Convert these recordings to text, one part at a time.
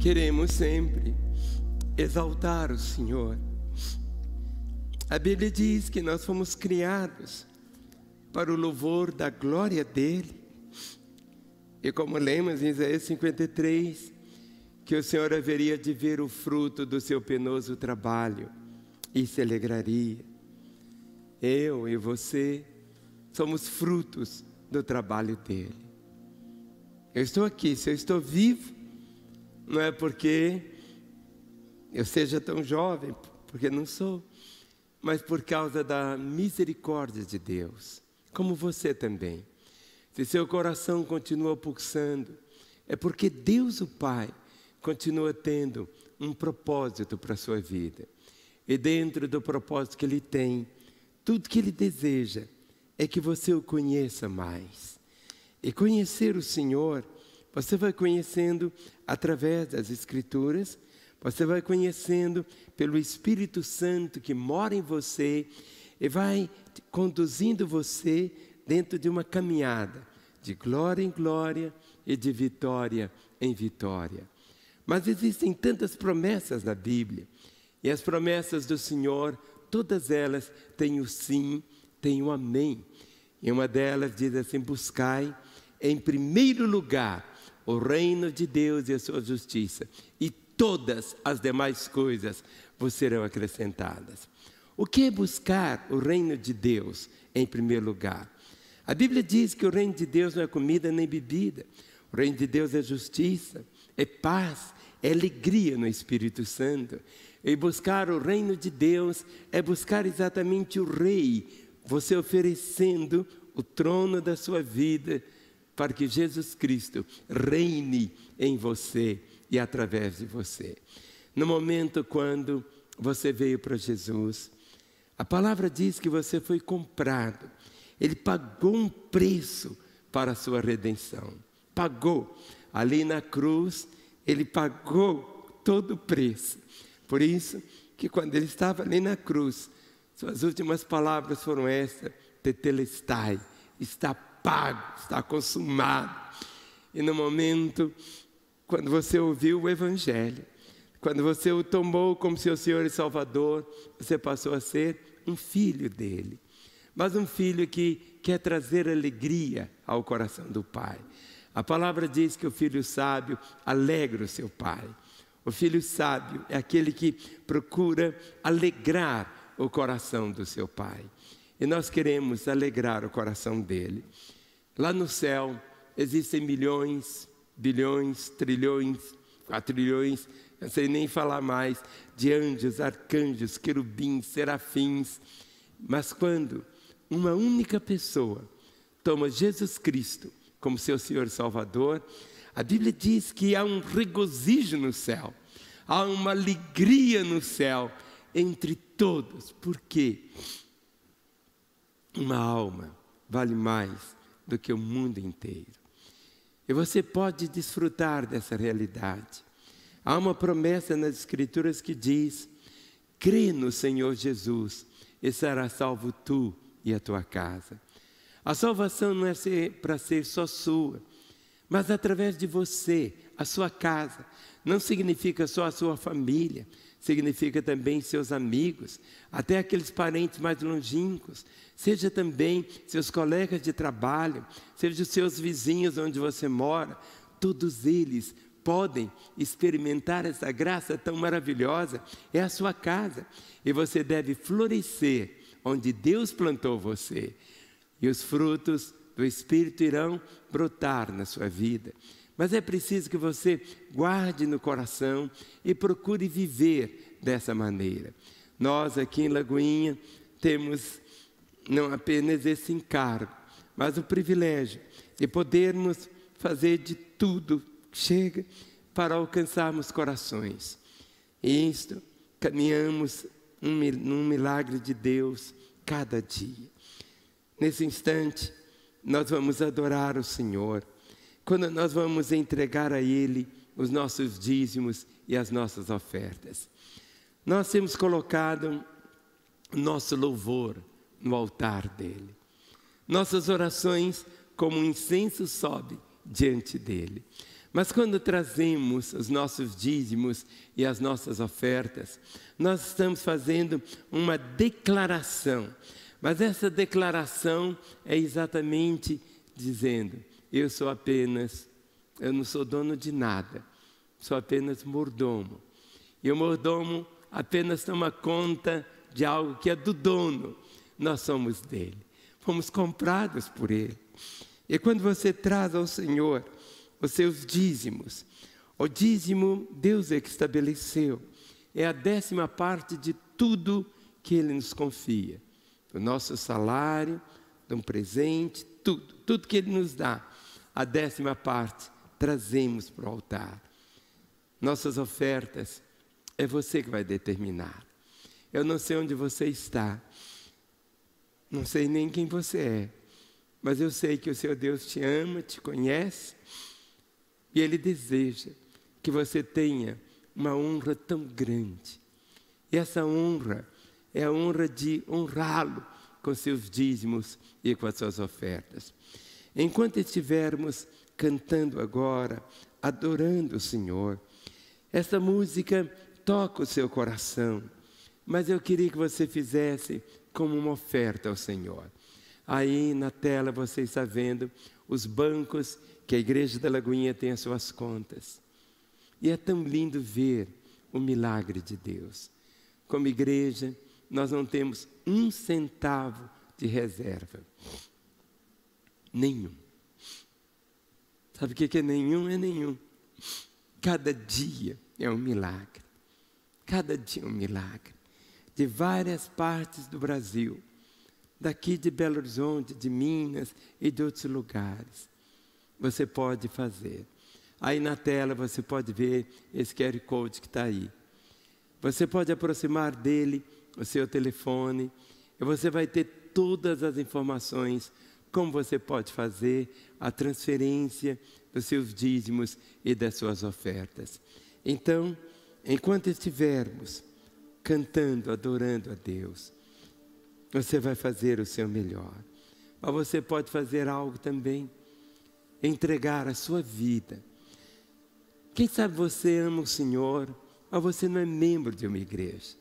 queremos sempre exaltar o Senhor. A Bíblia diz que nós fomos criados para o louvor da glória dEle. E como lemos em Isaías 53, que o Senhor haveria de ver o fruto do seu penoso trabalho e se alegraria. Eu e você somos frutos do trabalho dEle. Eu estou aqui, se eu estou vivo, não é porque eu seja tão jovem, porque não sou, mas por causa da misericórdia de Deus, como você também. Se seu coração continua pulsando, é porque Deus o Pai continua tendo um propósito para a sua vida. E dentro do propósito que Ele tem, tudo que Ele deseja é que você o conheça mais. E conhecer o Senhor, você vai conhecendo através das Escrituras, você vai conhecendo pelo Espírito Santo que mora em você e vai conduzindo você dentro de uma caminhada de glória em glória e de vitória em vitória. Mas existem tantas promessas na Bíblia, e as promessas do Senhor, todas elas têm o sim, têm o amém. E uma delas diz assim: buscai em primeiro lugar o reino de Deus e a sua justiça, e todas as demais coisas vos serão acrescentadas. O que é buscar o reino de Deus em primeiro lugar? A Bíblia diz que o reino de Deus não é comida nem bebida. O reino de Deus é justiça, é paz, é alegria no Espírito Santo. E buscar o reino de Deus é buscar exatamente o Rei, você oferecendo o trono da sua vida para que Jesus Cristo reine em você e através de você. No momento quando você veio para Jesus, a palavra diz que você foi comprado. Ele pagou um preço para a sua redenção. Pagou. Ali na cruz, Ele pagou todo o preço. Por isso que quando Ele estava ali na cruz, suas últimas palavras foram essas: tetelestai, está pago, está consumado. E no momento, quando você ouviu o Evangelho, quando você o tomou como seu Senhor e Salvador, você passou a ser um filho dEle. Mas um filho que quer trazer alegria ao coração do Pai. A palavra diz que o filho sábio alegra o seu pai. O filho sábio é aquele que procura alegrar o coração do seu pai. E nós queremos alegrar o coração dele. Lá no céu existem milhões, bilhões, trilhões, quatrilhões, não sei nem falar mais, de anjos, arcanjos, querubins, serafins. Mas quando uma única pessoa toma Jesus Cristo como seu Senhor e Salvador, a Bíblia diz que há um regozijo no céu, há uma alegria no céu entre todos. Por quê? Uma alma vale mais do que o mundo inteiro. E você pode desfrutar dessa realidade. Há uma promessa nas Escrituras que diz: crê no Senhor Jesus e serás salvo tu e a tua casa. A salvação não é para ser só sua, mas através de você, a sua casa. Não significa só a sua família, significa também seus amigos, até aqueles parentes mais longínquos, seja também seus colegas de trabalho, seja os seus vizinhos onde você mora. Todos eles podem experimentar essa graça tão maravilhosa. É a sua casa, e você deve florescer onde Deus plantou você, e os frutos do Espírito irão brotar na sua vida. Mas é preciso que você guarde no coração e procure viver dessa maneira. Nós aqui em Lagoinha temos não apenas esse encargo, mas o privilégio de podermos fazer de tudo que chega para alcançarmos corações. E isto caminhamos num milagre de Deus cada dia. Nesse instante, nós vamos adorar o Senhor, quando nós vamos entregar a Ele os nossos dízimos e as nossas ofertas. Nós temos colocado nosso louvor no altar dEle. Nossas orações como um incenso sobe diante dEle. Mas quando trazemos os nossos dízimos e as nossas ofertas, nós estamos fazendo uma declaração. Mas essa declaração é exatamente dizendo: eu não sou dono de nada, sou apenas mordomo. E o mordomo apenas toma conta de algo que é do dono. Nós somos dele, fomos comprados por ele. E quando você traz ao Senhor os seus dízimos, o dízimo Deus é que estabeleceu, é a 10ª parte de tudo que Ele nos confia, do nosso salário, de um presente, tudo que Ele nos dá, a 10ª parte trazemos para o altar. Nossas ofertas é você que vai determinar. Eu não sei onde você está, não sei nem quem você é, mas eu sei que o seu Deus te ama, te conhece, e Ele deseja que você tenha uma honra tão grande. E essa honra é a honra de honrá-lo com seus dízimos e com as suas ofertas. Enquanto estivermos cantando agora, adorando o Senhor, essa música toca o seu coração, mas eu queria que você fizesse como uma oferta ao Senhor. Aí na tela você está vendo os bancos que a Igreja da Lagoinha tem as suas contas. E é tão lindo ver o milagre de Deus. Como igreja, nós não temos 1 centavo de reserva. Nenhum. Sabe o que é nenhum? É nenhum. Cada dia é um milagre. Cada dia é um milagre. De várias partes do Brasil. Daqui de Belo Horizonte, de Minas e de outros lugares. Você pode fazer. Aí na tela você pode ver esse QR Code que está aí. Você pode aproximar dele o seu telefone e você vai ter todas as informações como você pode fazer a transferência dos seus dízimos e das suas ofertas. Então, enquanto estivermos cantando, adorando a Deus, você vai fazer o seu melhor. Mas você pode fazer algo também, entregar a sua vida. Quem sabe você ama o Senhor, mas você não é membro de uma igreja.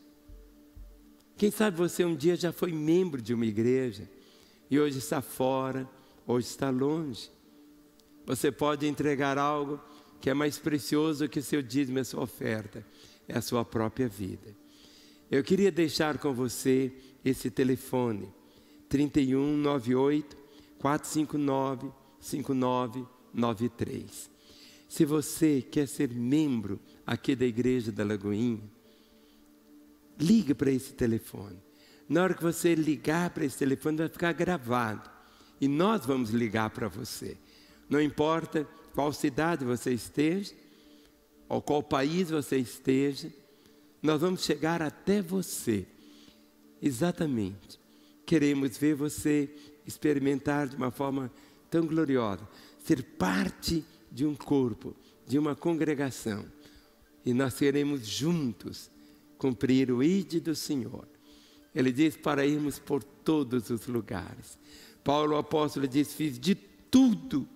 Quem sabe você um dia já foi membro de uma igreja e hoje está fora, hoje está longe. Você pode entregar algo que é mais precioso que o seu dízimo e a sua oferta, é a sua própria vida. Eu queria deixar com você esse telefone, 3198 459 5993. Se você quer ser membro aqui da Igreja da Lagoinha, ligue para esse telefone. Na hora que você ligar para esse telefone, vai ficar gravado. E nós vamos ligar para você. Não importa qual cidade você esteja, ou qual país você esteja, nós vamos chegar até você. Exatamente. Queremos ver você experimentar de uma forma tão gloriosa, ser parte de um corpo, de uma congregação. E nós queremos juntos cumprir o ide do Senhor. Ele diz para irmos por todos os lugares. Paulo, o apóstolo, diz: fiz de tudo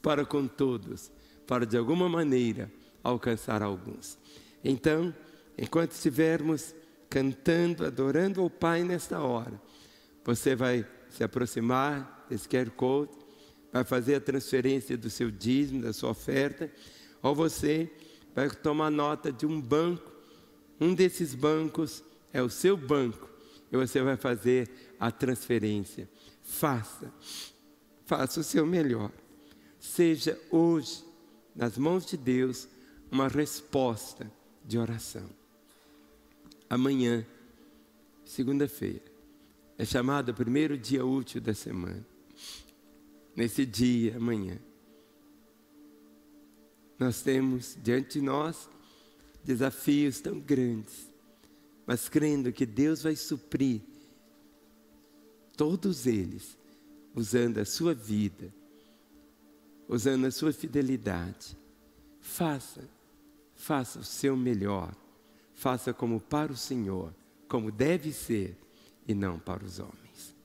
para com todos, para de alguma maneira alcançar alguns. Então, enquanto estivermos cantando, adorando ao Pai nesta hora, você vai se aproximar desse QR Code, vai fazer a transferência do seu dízimo, da sua oferta, ou você vai tomar nota de um banco. Um desses bancos é o seu banco, e você vai fazer a transferência. Faça o seu melhor. Seja hoje, nas mãos de Deus, uma resposta de oração. Amanhã, segunda-feira, é chamado o primeiro dia útil da semana. Nesse dia, amanhã, nós temos diante de nós desafios tão grandes, mas crendo que Deus vai suprir todos eles, usando a sua vida, usando a sua fidelidade. Faça o seu melhor, faça como para o Senhor, como deve ser, e não para os homens.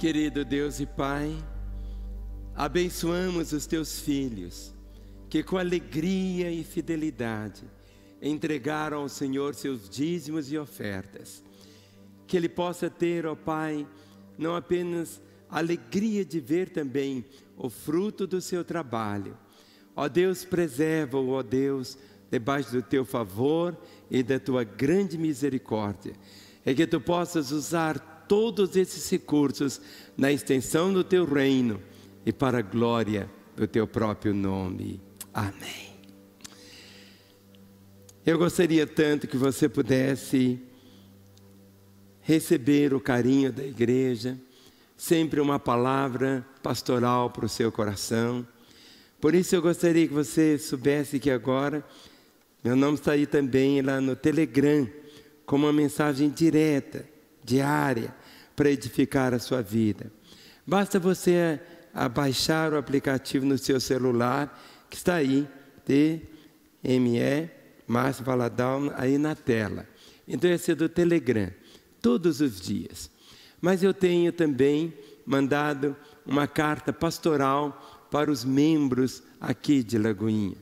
Querido Deus e Pai, abençoamos os Teus filhos, que com alegria e fidelidade entregaram ao Senhor seus dízimos e ofertas. Que Ele possa ter, ó Pai, não apenas a alegria de ver também o fruto do seu trabalho. Ó Deus, preserva-o, ó Deus, debaixo do Teu favor e da Tua grande misericórdia. É que Tu possas usar todos esses recursos na extensão do Teu reino e para a glória do Teu próprio nome. Amém. Eu gostaria tanto que você pudesse receber o carinho da igreja, sempre uma palavra pastoral para o seu coração. Por isso eu gostaria que você soubesse que agora meu nome está aí também lá no Telegram, com uma mensagem direta, diária, para edificar a sua vida. Basta você baixar o aplicativo no seu celular, que está aí, TME, Márcio Valadão, aí na tela. Então esse é do Telegram, todos os dias. Mas eu tenho também mandado uma carta pastoral para os membros aqui de Lagoinha.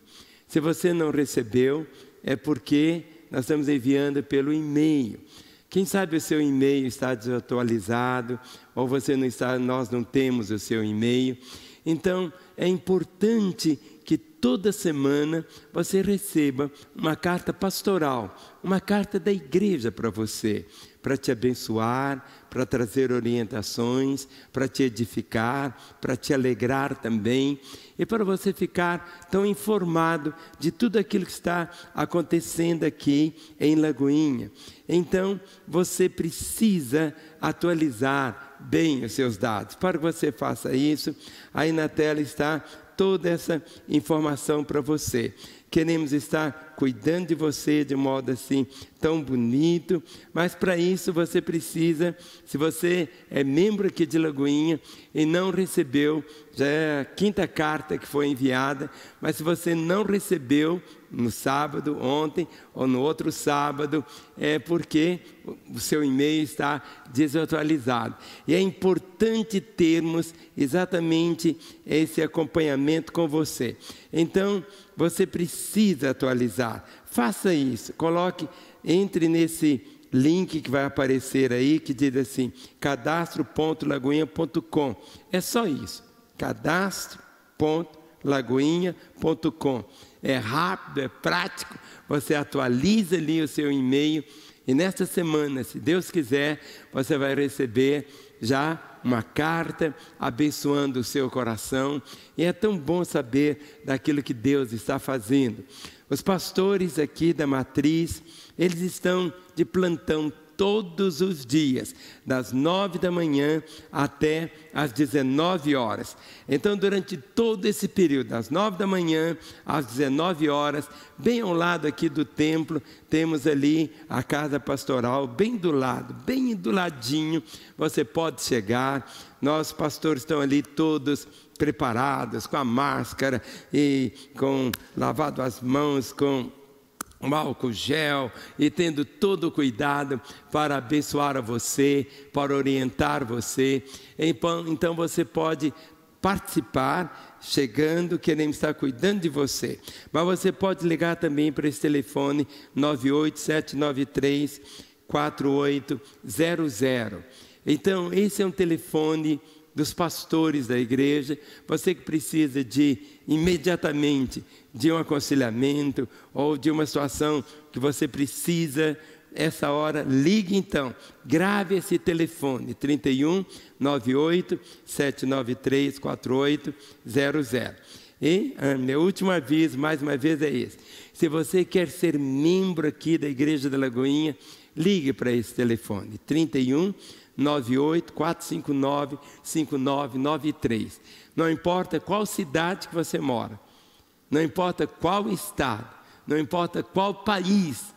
Se você não recebeu, é porque nós estamos enviando pelo e-mail. Quem sabe o seu e-mail está desatualizado, ou você não está, nós não temos o seu e-mail. Então, é importante que toda semana você receba uma carta pastoral, uma carta da igreja para você, para te abençoar, para trazer orientações, para te edificar, para te alegrar também, e para você ficar tão informado de tudo aquilo que está acontecendo aqui em Lagoinha. Então, você precisa atualizar bem os seus dados. Para que você faça isso, aí na tela está toda essa informação para você. Queremos estar cuidando de você de modo assim tão bonito, mas para isso você precisa, se você é membro aqui de Lagoinha e não recebeu, já é a 5ª carta que foi enviada, mas se você não recebeu no sábado, ontem ou no outro sábado, é porque o seu e-mail está desatualizado. E é importante termos exatamente esse acompanhamento com você. Então, você precisa atualizar. Faça isso. Entre nesse link que vai aparecer aí, que diz assim, cadastro.lagoinha.com. É só isso. cadastro.lagoinha.com. É rápido, é prático. Você atualiza ali o seu e-mail. E nesta semana, se Deus quiser, você vai receber já uma carta abençoando o seu coração. E é tão bom saber daquilo que Deus está fazendo. Os pastores aqui da Matriz, eles estão de plantão todos os dias, das 9 da manhã até às 19 horas. Então, durante todo esse período, das 9 da manhã às 19 horas, bem ao lado aqui do templo, temos ali a casa pastoral, bem do lado, bem do ladinho, você pode chegar. Nós, pastores, estão ali todos preparados, com a máscara e com lavado as mãos, com um álcool gel e tendo todo o cuidado para abençoar a você, para orientar você. Então você pode participar, chegando, queremos estar cuidando de você. Mas você pode ligar também para esse telefone 98793-4800. Então esse é um telefone dos pastores da igreja. Você que precisa de imediatamente de um aconselhamento ou de uma situação que você precisa, essa hora, ligue então, grave esse telefone, 31 98 793 4800. E meu último aviso, mais uma vez, é esse: se você quer ser membro aqui da Igreja da Lagoinha, ligue para esse telefone, 31 98 459 5993. Não importa qual cidade que você mora, não importa qual estado, não importa qual país.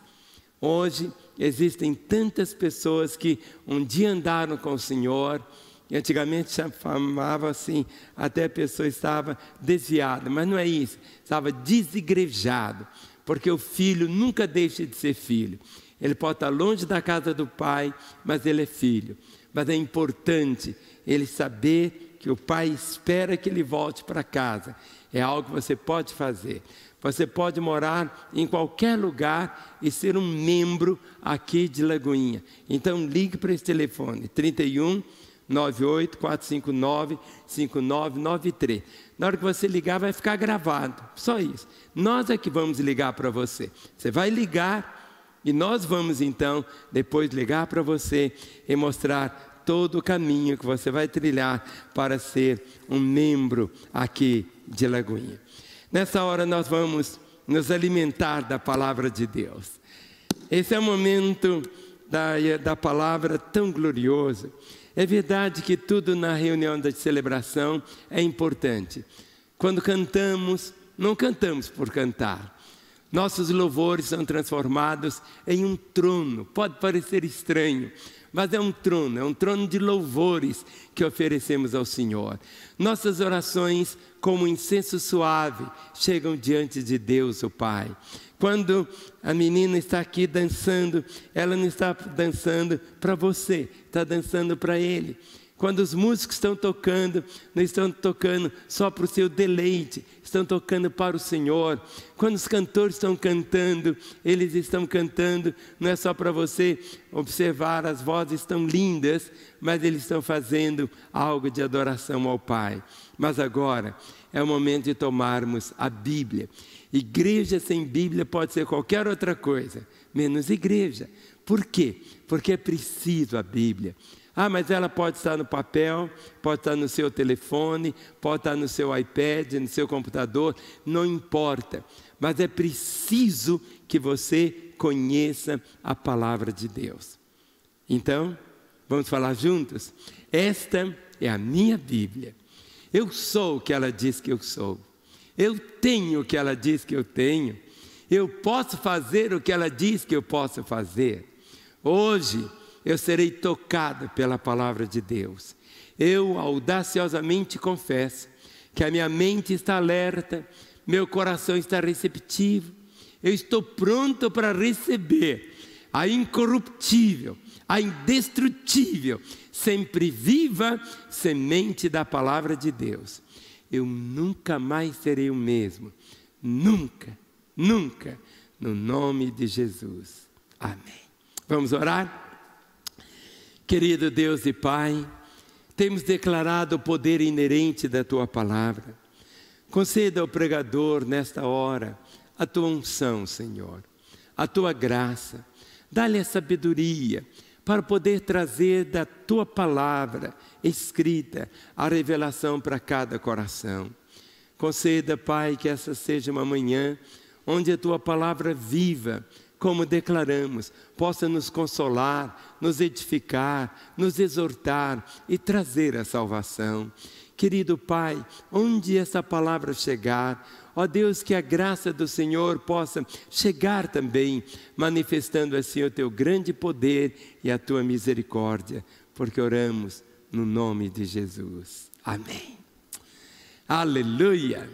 Hoje existem tantas pessoas que um dia andaram com o Senhor, e antigamente chamava assim, até a pessoa estava desviada, mas não é isso, estava desigrejado, porque o filho nunca deixa de ser filho. Ele pode estar longe da casa do pai, mas ele é filho. mas é importante ele saber que o pai espera que ele volte para casa. É algo que você pode fazer. Você pode morar em qualquer lugar e ser um membro aqui de Lagoinha. Então ligue para esse telefone, 31 98 459 5993. Na hora que você ligar vai ficar gravado, só isso. Nós é que vamos ligar para você. Você vai ligar e nós vamos então depois ligar para você e mostrar todo o caminho que você vai trilhar para ser um membro aqui de Lagoinha. Nessa hora nós vamos nos alimentar da palavra de Deus. Esse é o momento da palavra tão glorioso. É verdade que tudo na reunião da celebração é importante. Quando cantamos, não cantamos por cantar. Nossos louvores são transformados em um trono. Pode parecer estranho, mas é um trono de louvores que oferecemos ao Senhor. Nossas orações, como um incenso suave, chegam diante de Deus, o Pai. Quando a menina está aqui dançando, ela não está dançando para você, está dançando para Ele. Quando os músicos estão tocando, não estão tocando só para o seu deleite, estão tocando para o Senhor. Quando os cantores estão cantando, eles estão cantando, não é só para você observar, as vozes estão lindas, mas eles estão fazendo algo de adoração ao Pai. Mas agora é o momento de tomarmos a Bíblia. Igreja sem Bíblia pode ser qualquer outra coisa, menos igreja. Por quê? Porque é preciso a Bíblia. Ah, mas ela pode estar no papel, pode estar no seu telefone, pode estar no seu iPad, no seu computador, não importa. Mas é preciso que você conheça a palavra de Deus. Então, vamos falar juntos? Esta é a minha Bíblia. Eu sou o que ela diz que eu sou. Eu tenho o que ela diz que eu tenho. Eu posso fazer o que ela diz que eu posso fazer. Hoje, eu serei tocado pela palavra de Deus. Eu audaciosamente confesso que a minha mente está alerta, meu coração está receptivo. Eu estou pronto para receber a incorruptível, a indestrutível, sempre viva semente da palavra de Deus. Eu nunca mais serei o mesmo. Nunca, nunca, no nome de Jesus. Amém. Vamos orar? Querido Deus e Pai, temos declarado o poder inerente da Tua palavra. Conceda ao pregador nesta hora a Tua unção, Senhor, a Tua graça. Dá-lhe a sabedoria para poder trazer da Tua palavra escrita a revelação para cada coração. Conceda, Pai, que essa seja uma manhã onde a Tua palavra viva, como declaramos, possa nos consolar, nos edificar, nos exortar e trazer a salvação. Querido Pai, onde essa palavra chegar, ó Deus, que a graça do Senhor possa chegar também, manifestando assim o Teu grande poder e a Tua misericórdia, porque oramos no nome de Jesus. Amém. Aleluia.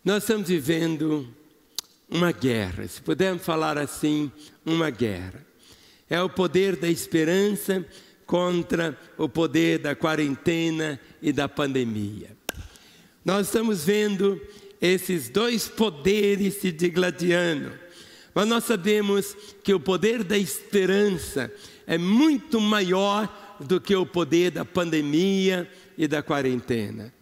Nós estamos vivendo uma guerra, se pudermos falar assim, uma guerra. É o poder da esperança contra o poder da quarentena e da pandemia. Nós estamos vendo esses dois poderes se digladiando, mas nós sabemos que o poder da esperança é muito maior do que o poder da pandemia e da quarentena.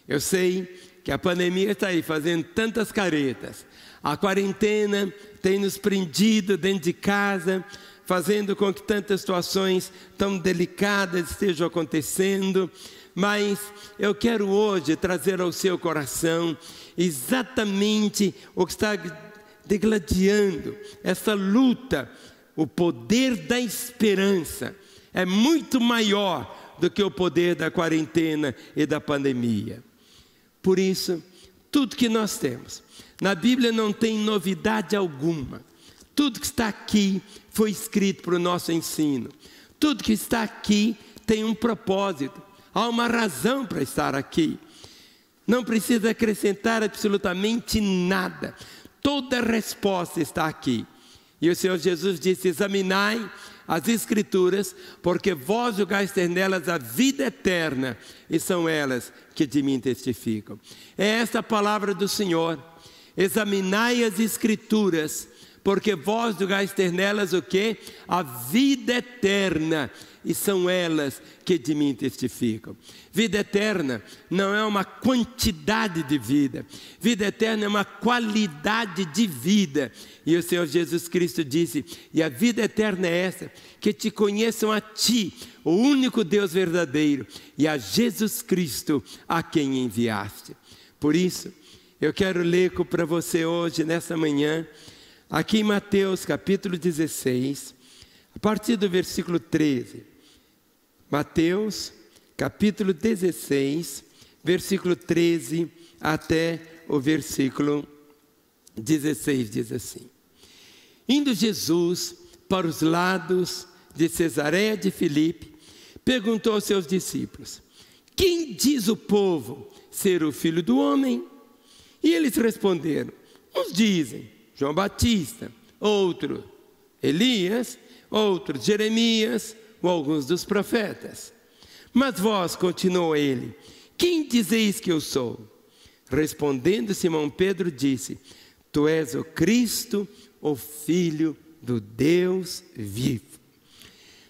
Eu sei que a pandemia está aí fazendo tantas caretas. A quarentena tem nos prendido dentro de casa, fazendo com que tantas situações tão delicadas estejam acontecendo. Mas eu quero hoje trazer ao seu coração exatamente o que está degladiando, essa luta. O poder da esperança é muito maior do que o poder da quarentena e da pandemia. Por isso, tudo que nós temos na Bíblia não tem novidade alguma. Tudo que está aqui foi escrito para o nosso ensino. Tudo que está aqui tem um propósito. Há uma razão para estar aqui. Não precisa acrescentar absolutamente nada. Toda a resposta está aqui. E o Senhor Jesus disse: examinai as Escrituras, porque vós julgais ter nelas a vida eterna, e são elas que de mim testificam. É esta a palavra do Senhor: examinai as Escrituras, porque vós julgais ter nelas o quê? A vida eterna, e são elas que de mim testificam. Vida eterna não é uma quantidade de vida. Vida eterna é uma qualidade de vida. E o Senhor Jesus Cristo disse: e a vida eterna é essa, que te conheçam a ti, o único Deus verdadeiro, e a Jesus Cristo, a quem enviaste. Por isso, eu quero ler para você hoje, nessa manhã, aqui em Mateus capítulo 16, a partir do versículo 13. Mateus capítulo 16, versículo 13 até o versículo 16, diz assim: indo Jesus para os lados de Cesareia de Filipe, perguntou aos seus discípulos: quem diz o povo ser o Filho do Homem? E eles responderam: uns dizem João Batista, outro Elias, outros Jeremias, ou alguns dos profetas. Mas vós, continuou ele, quem dizeis que eu sou? Respondendo Simão Pedro disse: tu és o Cristo, o Filho do Deus vivo.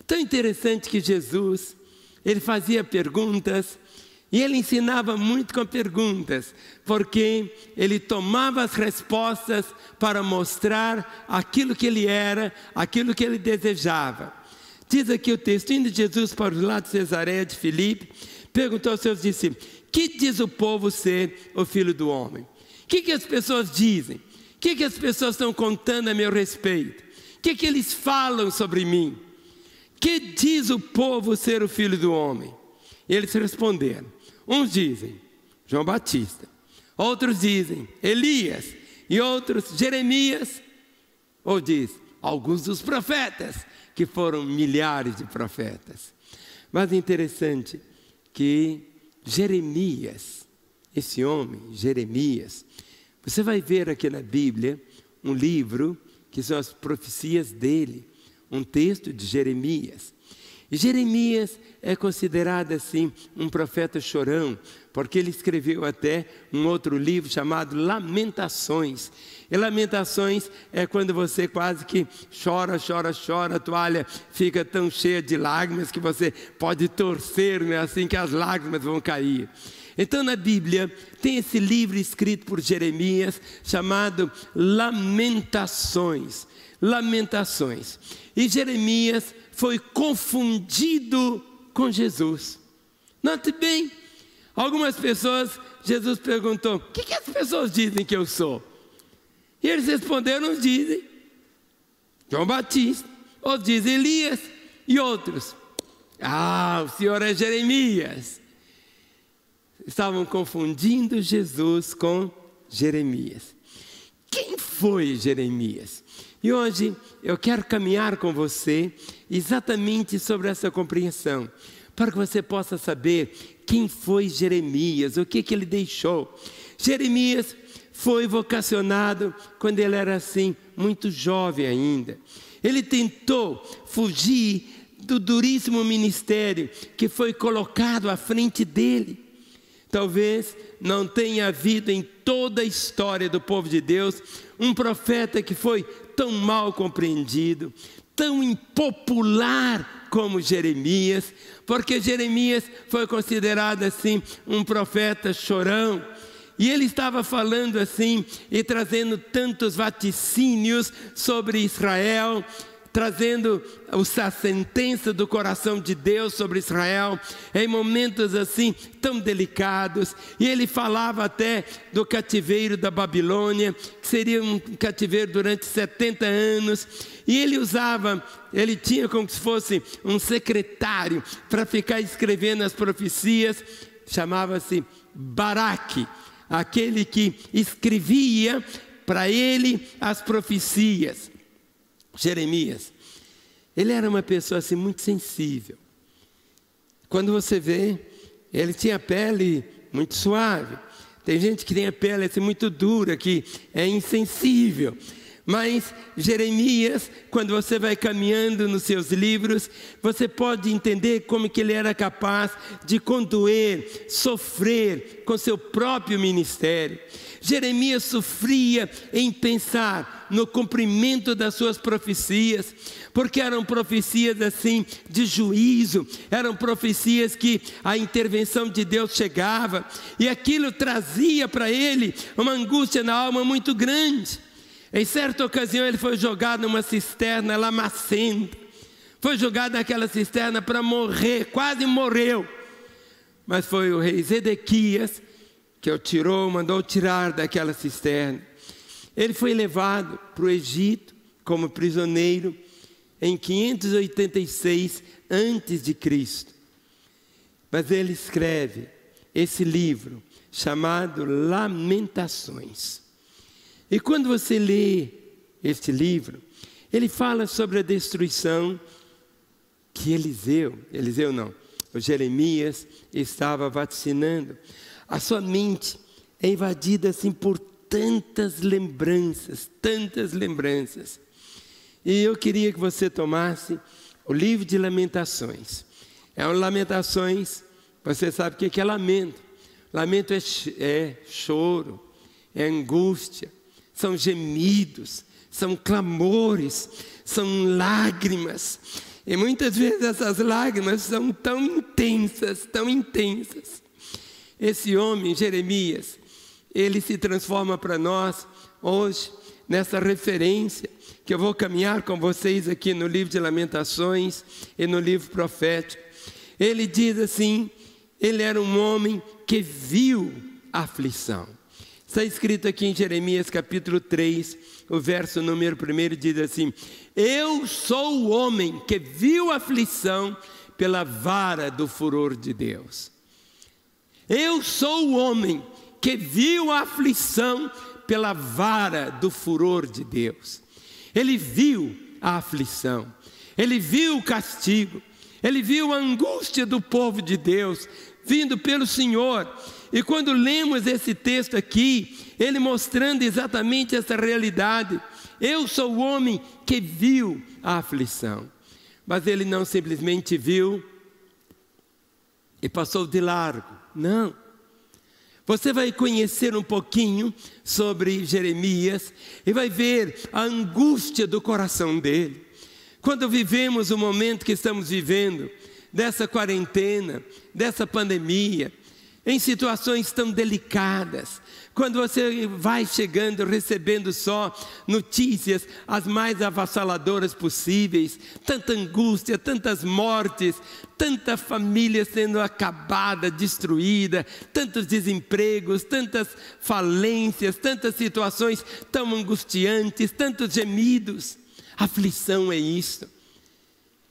Tão interessante que Jesus, ele fazia perguntas, e ele ensinava muito com perguntas, porque ele tomava as respostas para mostrar aquilo que ele era, aquilo que ele desejava. Diz aqui o texto: indo Jesus para os lados de Cesareia de Filipe, perguntou aos seus discípulos: que diz o povo ser o Filho do Homem? O que as pessoas dizem? O que as pessoas estão contando a meu respeito? O que eles falam sobre mim? Que diz o povo ser o Filho do Homem? E eles responderam: uns dizem João Batista, outros dizem Elias, e outros Jeremias, ou diz alguns dos profetas, que foram milhares de profetas. Mas é interessante que Jeremias, esse homem, Jeremias, você vai ver aqui na Bíblia um livro que são as profecias dele, um texto de Jeremias. E Jeremias é considerado assim um profeta chorão, porque ele escreveu até um outro livro chamado Lamentações. E Lamentações é quando você quase que chora, a toalha fica tão cheia de lágrimas que você pode torcer, né, assim que as lágrimas vão cair. Então na Bíblia tem esse livro escrito por Jeremias chamado Lamentações. Lamentações. E Jeremias foi confundido com Jesus. Note bem, algumas pessoas, Jesus perguntou: o que as pessoas dizem que eu sou? E eles responderam: uns dizem João Batista, outros dizem Elias, e outros: o senhor é Jeremias. Estavam confundindo Jesus com Jeremias. Quem foi Jeremias? E hoje eu quero caminhar com você exatamente sobre essa compreensão, para que você possa saber quem foi Jeremias, o que ele deixou. Jeremias foi vocacionado quando ele era assim, muito jovem ainda. Ele tentou fugir do duríssimo ministério que foi colocado à frente dele. Talvez não tenha havido em toda a história do povo de Deus um profeta que foi tão mal compreendido, tão impopular como Jeremias, porque Jeremias foi considerado assim um profeta chorão. E ele estava falando assim e trazendo tantos vaticínios sobre Israel, trazendo a sentença do coração de Deus sobre Israel, em momentos assim tão delicados. E ele falava até do cativeiro da Babilônia, que seria um cativeiro durante 70 anos. E ele tinha como se fosse um secretário para ficar escrevendo as profecias, chamava-se Baraque, aquele que escrevia para ele as profecias. Jeremias, ele era uma pessoa assim muito sensível. Quando você vê, ele tinha a pele muito suave. Tem gente que tem a pele assim muito dura, que é insensível. Mas Jeremias, quando você vai caminhando nos seus livros, você pode entender como que ele era capaz de condoer, sofrer com seu próprio ministério. Jeremias sofria em pensar no cumprimento das suas profecias, porque eram profecias assim de juízo, eram profecias que a intervenção de Deus chegava, e aquilo trazia para ele uma angústia na alma muito grande. Em certa ocasião ele foi jogado numa cisterna lamacenta, foi jogado naquela cisterna para morrer, quase morreu, mas foi o rei Zedequias que o tirou, mandou tirar daquela cisterna. Ele foi levado para o Egito como prisioneiro em 586 a.C. Mas ele escreve esse livro chamado Lamentações. E quando você lê este livro, ele fala sobre a destruição que o Jeremias estava vaticinando. A sua mente é invadida assim por tantas lembranças. E eu queria que você tomasse o livro de Lamentações. Lamentações, você sabe o que é lamento. Lamento é choro, é angústia, são gemidos, são clamores, são lágrimas. E muitas vezes essas lágrimas são tão intensas. Esse homem, Jeremias, ele se transforma para nós hoje nessa referência que eu vou caminhar com vocês aqui no livro de Lamentações e no livro profético. Ele diz assim, ele era um homem que viu a aflição. Está escrito aqui em Jeremias capítulo 3, o verso número 1 diz assim: eu sou o homem que viu a aflição pela vara do furor de Deus. Eu sou o homem que viu a aflição pela vara do furor de Deus. Ele viu a aflição, ele viu o castigo, ele viu a angústia do povo de Deus vindo pelo Senhor. E quando lemos esse texto aqui, ele mostrando exatamente essa realidade, eu sou o homem que viu a aflição. Mas ele não simplesmente viu e passou de largo, não. Você vai conhecer um pouquinho sobre Jeremias e vai ver a angústia do coração dele. Quando vivemos o momento que estamos vivendo, dessa quarentena, dessa pandemia, em situações tão delicadas, quando você vai chegando, recebendo só notícias as mais avassaladoras possíveis, tanta angústia, tantas mortes, tanta família sendo acabada, destruída, tantos desempregos, tantas falências, tantas situações tão angustiantes, tantos gemidos. Aflição é isso,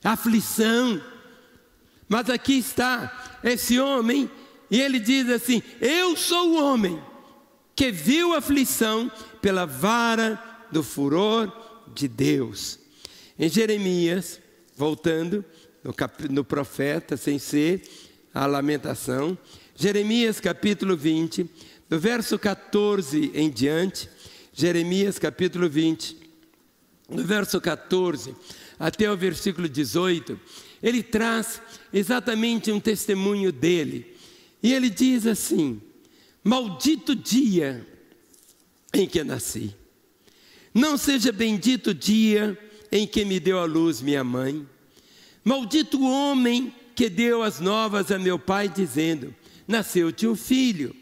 aflição. Mas aqui está esse homem, e ele diz assim: eu sou o homem que viu a aflição pela vara do furor de Deus. Em Jeremias, voltando no profeta, sem ser a lamentação, Jeremias capítulo 20, do verso 14 em diante, Jeremias capítulo 20, do verso 14 até o versículo 18, ele traz exatamente um testemunho dele. E ele diz assim: maldito dia em que nasci, não seja bendito o dia em que me deu à luz minha mãe. Maldito o homem que deu as novas a meu pai, dizendo: nasceu-te um filho,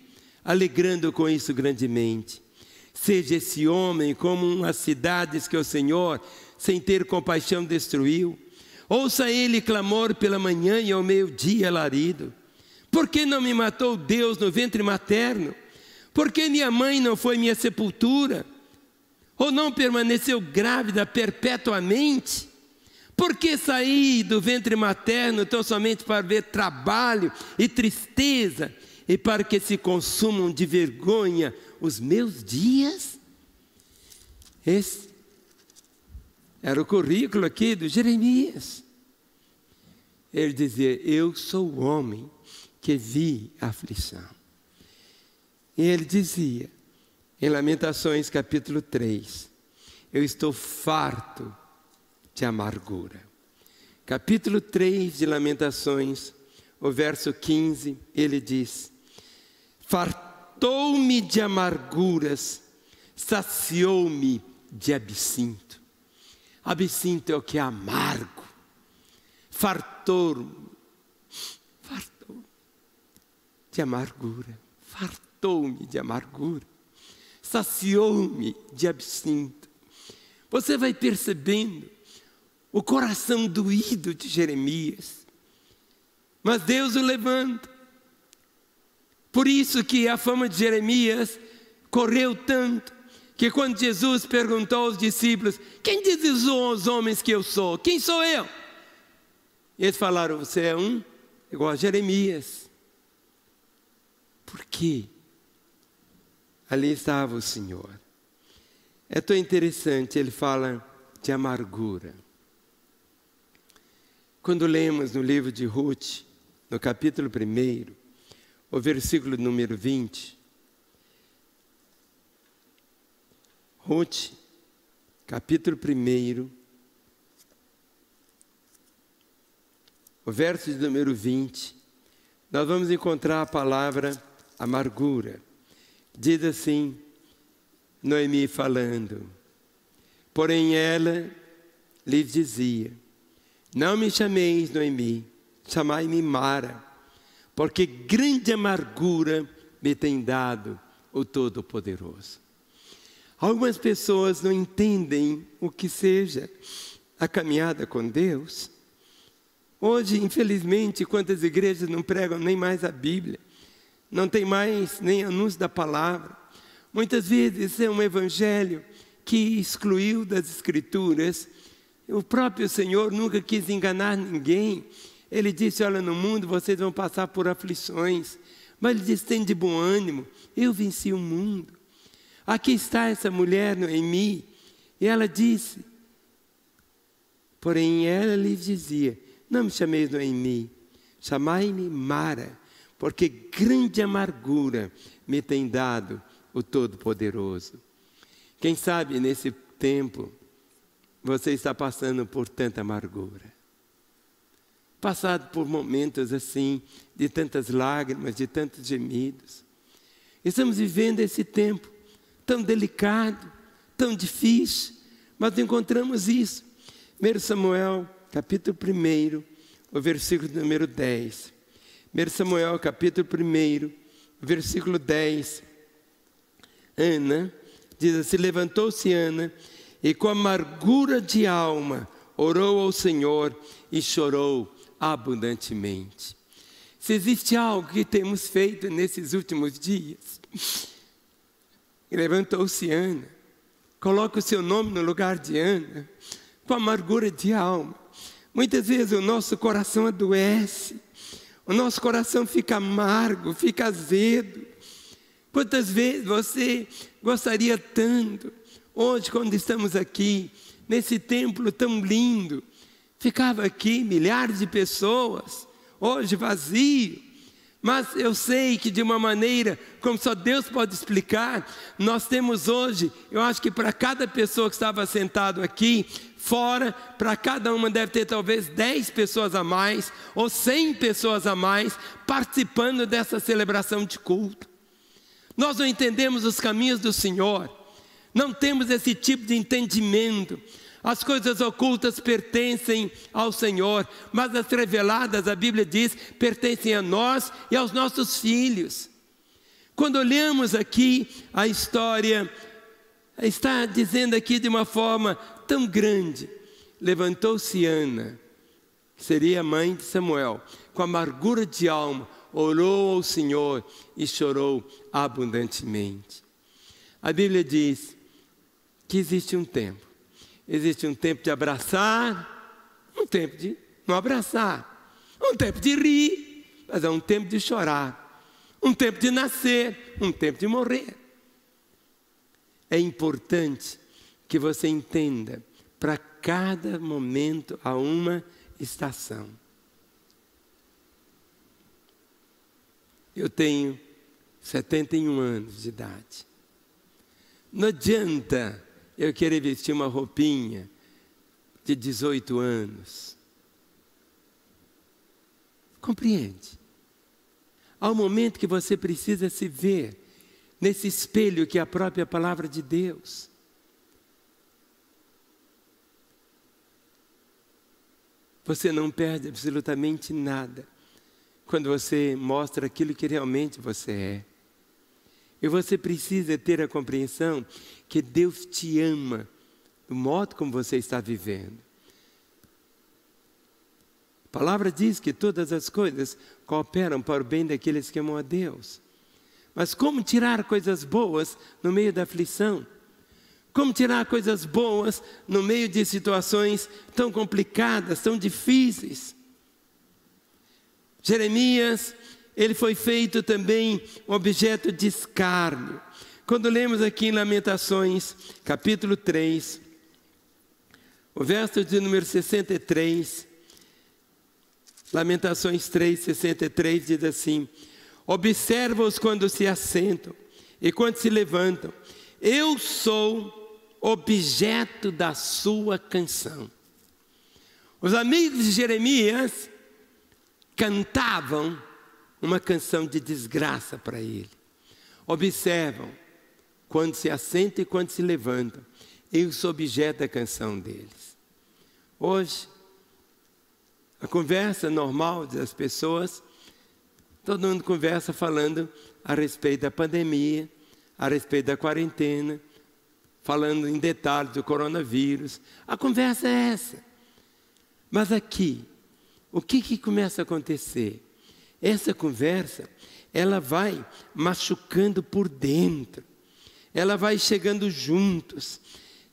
alegrando com isso grandemente. Seja esse homem como as cidades que o Senhor, sem ter compaixão, destruiu. Ouça ele clamor pela manhã e ao meio-dia alarido. Por que não me matou Deus no ventre materno? Por que minha mãe não foi minha sepultura? Ou não permaneceu grávida perpetuamente? Por que saí do ventre materno tão somente para ver trabalho e tristeza, e para que se consumam de vergonha os meus dias? Esse era o currículo aqui do Jeremias. Ele dizia: eu sou o homem que vi a aflição. E ele dizia, em Lamentações capítulo 3, eu estou farto de amargura. Capítulo 3 de Lamentações, o verso 15, ele diz: fartou-me de amarguras, saciou-me de absinto. Absinto é o que é amargo. Fartou-me de amargura, fartou-me de amargura, saciou-me de absinto. Você vai percebendo o coração doído de Jeremias, mas Deus o levanta. Por isso que a fama de Jeremias correu tanto, que quando Jesus perguntou aos discípulos: quem dizem os homens que eu sou? Quem sou eu? E eles falaram: você é um igual a Jeremias. Por quê? Ali estava o Senhor. É tão interessante, ele fala de amargura. Quando lemos no livro de Ruth, no capítulo 1, o versículo número 20, Ruth, capítulo 1, o verso de número 20, nós vamos encontrar a palavra amargura. Diz assim, Noemi falando: porém ela lhes dizia: não me chameis Noemi, chamai-me Mara, porque grande amargura me tem dado o Todo-Poderoso. Algumas pessoas não entendem o que seja a caminhada com Deus. Hoje, infelizmente, quantas igrejas não pregam nem mais a Bíblia, não tem mais nem anúncio da palavra. Muitas vezes é um evangelho que excluiu das Escrituras. O próprio Senhor nunca quis enganar ninguém. Ele disse: olha, no mundo vocês vão passar por aflições, mas ele disse: tem de bom ânimo, eu venci o mundo. Aqui está essa mulher, Noemi, e ela disse, porém ela lhe dizia: não me chameis Noemi, chamai-me Mara, porque grande amargura me tem dado o Todo-Poderoso. Quem sabe nesse tempo você está passando por tanta amargura, passado por momentos assim, de tantas lágrimas, de tantos gemidos. Estamos vivendo esse tempo tão delicado, tão difícil, mas encontramos isso. 1 Samuel, capítulo 1, o versículo número 10. 1 Samuel, capítulo 1, versículo 10. Ana, diz assim: levantou-se Ana, e com amargura de alma, orou ao Senhor e chorou abundantemente. Se existe algo que temos feito nesses últimos dias, levantou-se Ana, coloca o seu nome no lugar de Ana, com amargura de alma. Muitas vezes o nosso coração adoece, o nosso coração fica amargo, fica azedo. Quantas vezes você gostaria tanto, hoje quando estamos aqui, nesse templo tão lindo, ficava aqui milhares de pessoas, hoje vazio, mas eu sei que de uma maneira, como só Deus pode explicar, nós temos hoje, eu acho que para cada pessoa que estava sentado aqui, fora, para cada uma deve ter talvez 10 pessoas a mais, ou 100 pessoas a mais, participando dessa celebração de culto. Nós não entendemos os caminhos do Senhor, não temos esse tipo de entendimento. As coisas ocultas pertencem ao Senhor, mas as reveladas, a Bíblia diz, pertencem a nós e aos nossos filhos. Quando olhamos aqui a história, está dizendo aqui de uma forma tão grande: levantou-se Ana, que seria a mãe de Samuel, com amargura de alma, orou ao Senhor e chorou abundantemente. A Bíblia diz que existe um tempo. Existe um tempo de abraçar, um tempo de não abraçar, um tempo de rir, mas é um tempo de chorar, um tempo de nascer, um tempo de morrer. É importante que você entenda, para cada momento há uma estação. Eu tenho 71 anos de idade. Não adianta eu querer vestir uma roupinha de 18 anos. Compreende? Há um momento que você precisa se ver nesse espelho que é a própria palavra de Deus. Você não perde absolutamente nada quando você mostra aquilo que realmente você é. E você precisa ter a compreensão que Deus te ama do modo como você está vivendo. A palavra diz que todas as coisas cooperam para o bem daqueles que amam a Deus. Mas como tirar coisas boas no meio da aflição? Como tirar coisas boas no meio de situações tão complicadas, tão difíceis? Jeremias, ele foi feito também um objeto de escárnio. Quando lemos aqui em Lamentações, capítulo 3, o verso de número 63, Lamentações 3, 63 diz assim: observa-os quando se assentam e quando se levantam. Eu sou objeto da sua canção. Os amigos de Jeremias cantavam uma canção de desgraça para ele. Observam quando se assentam e quando se levantam. Eu sou objeto da canção deles. Hoje, a conversa normal das pessoas, todo mundo conversa falando a respeito da pandemia, a respeito da quarentena, falando em detalhes do coronavírus. A conversa é essa. Mas aqui, o que começa a acontecer? Essa conversa, ela vai machucando por dentro. Ela vai chegando juntos.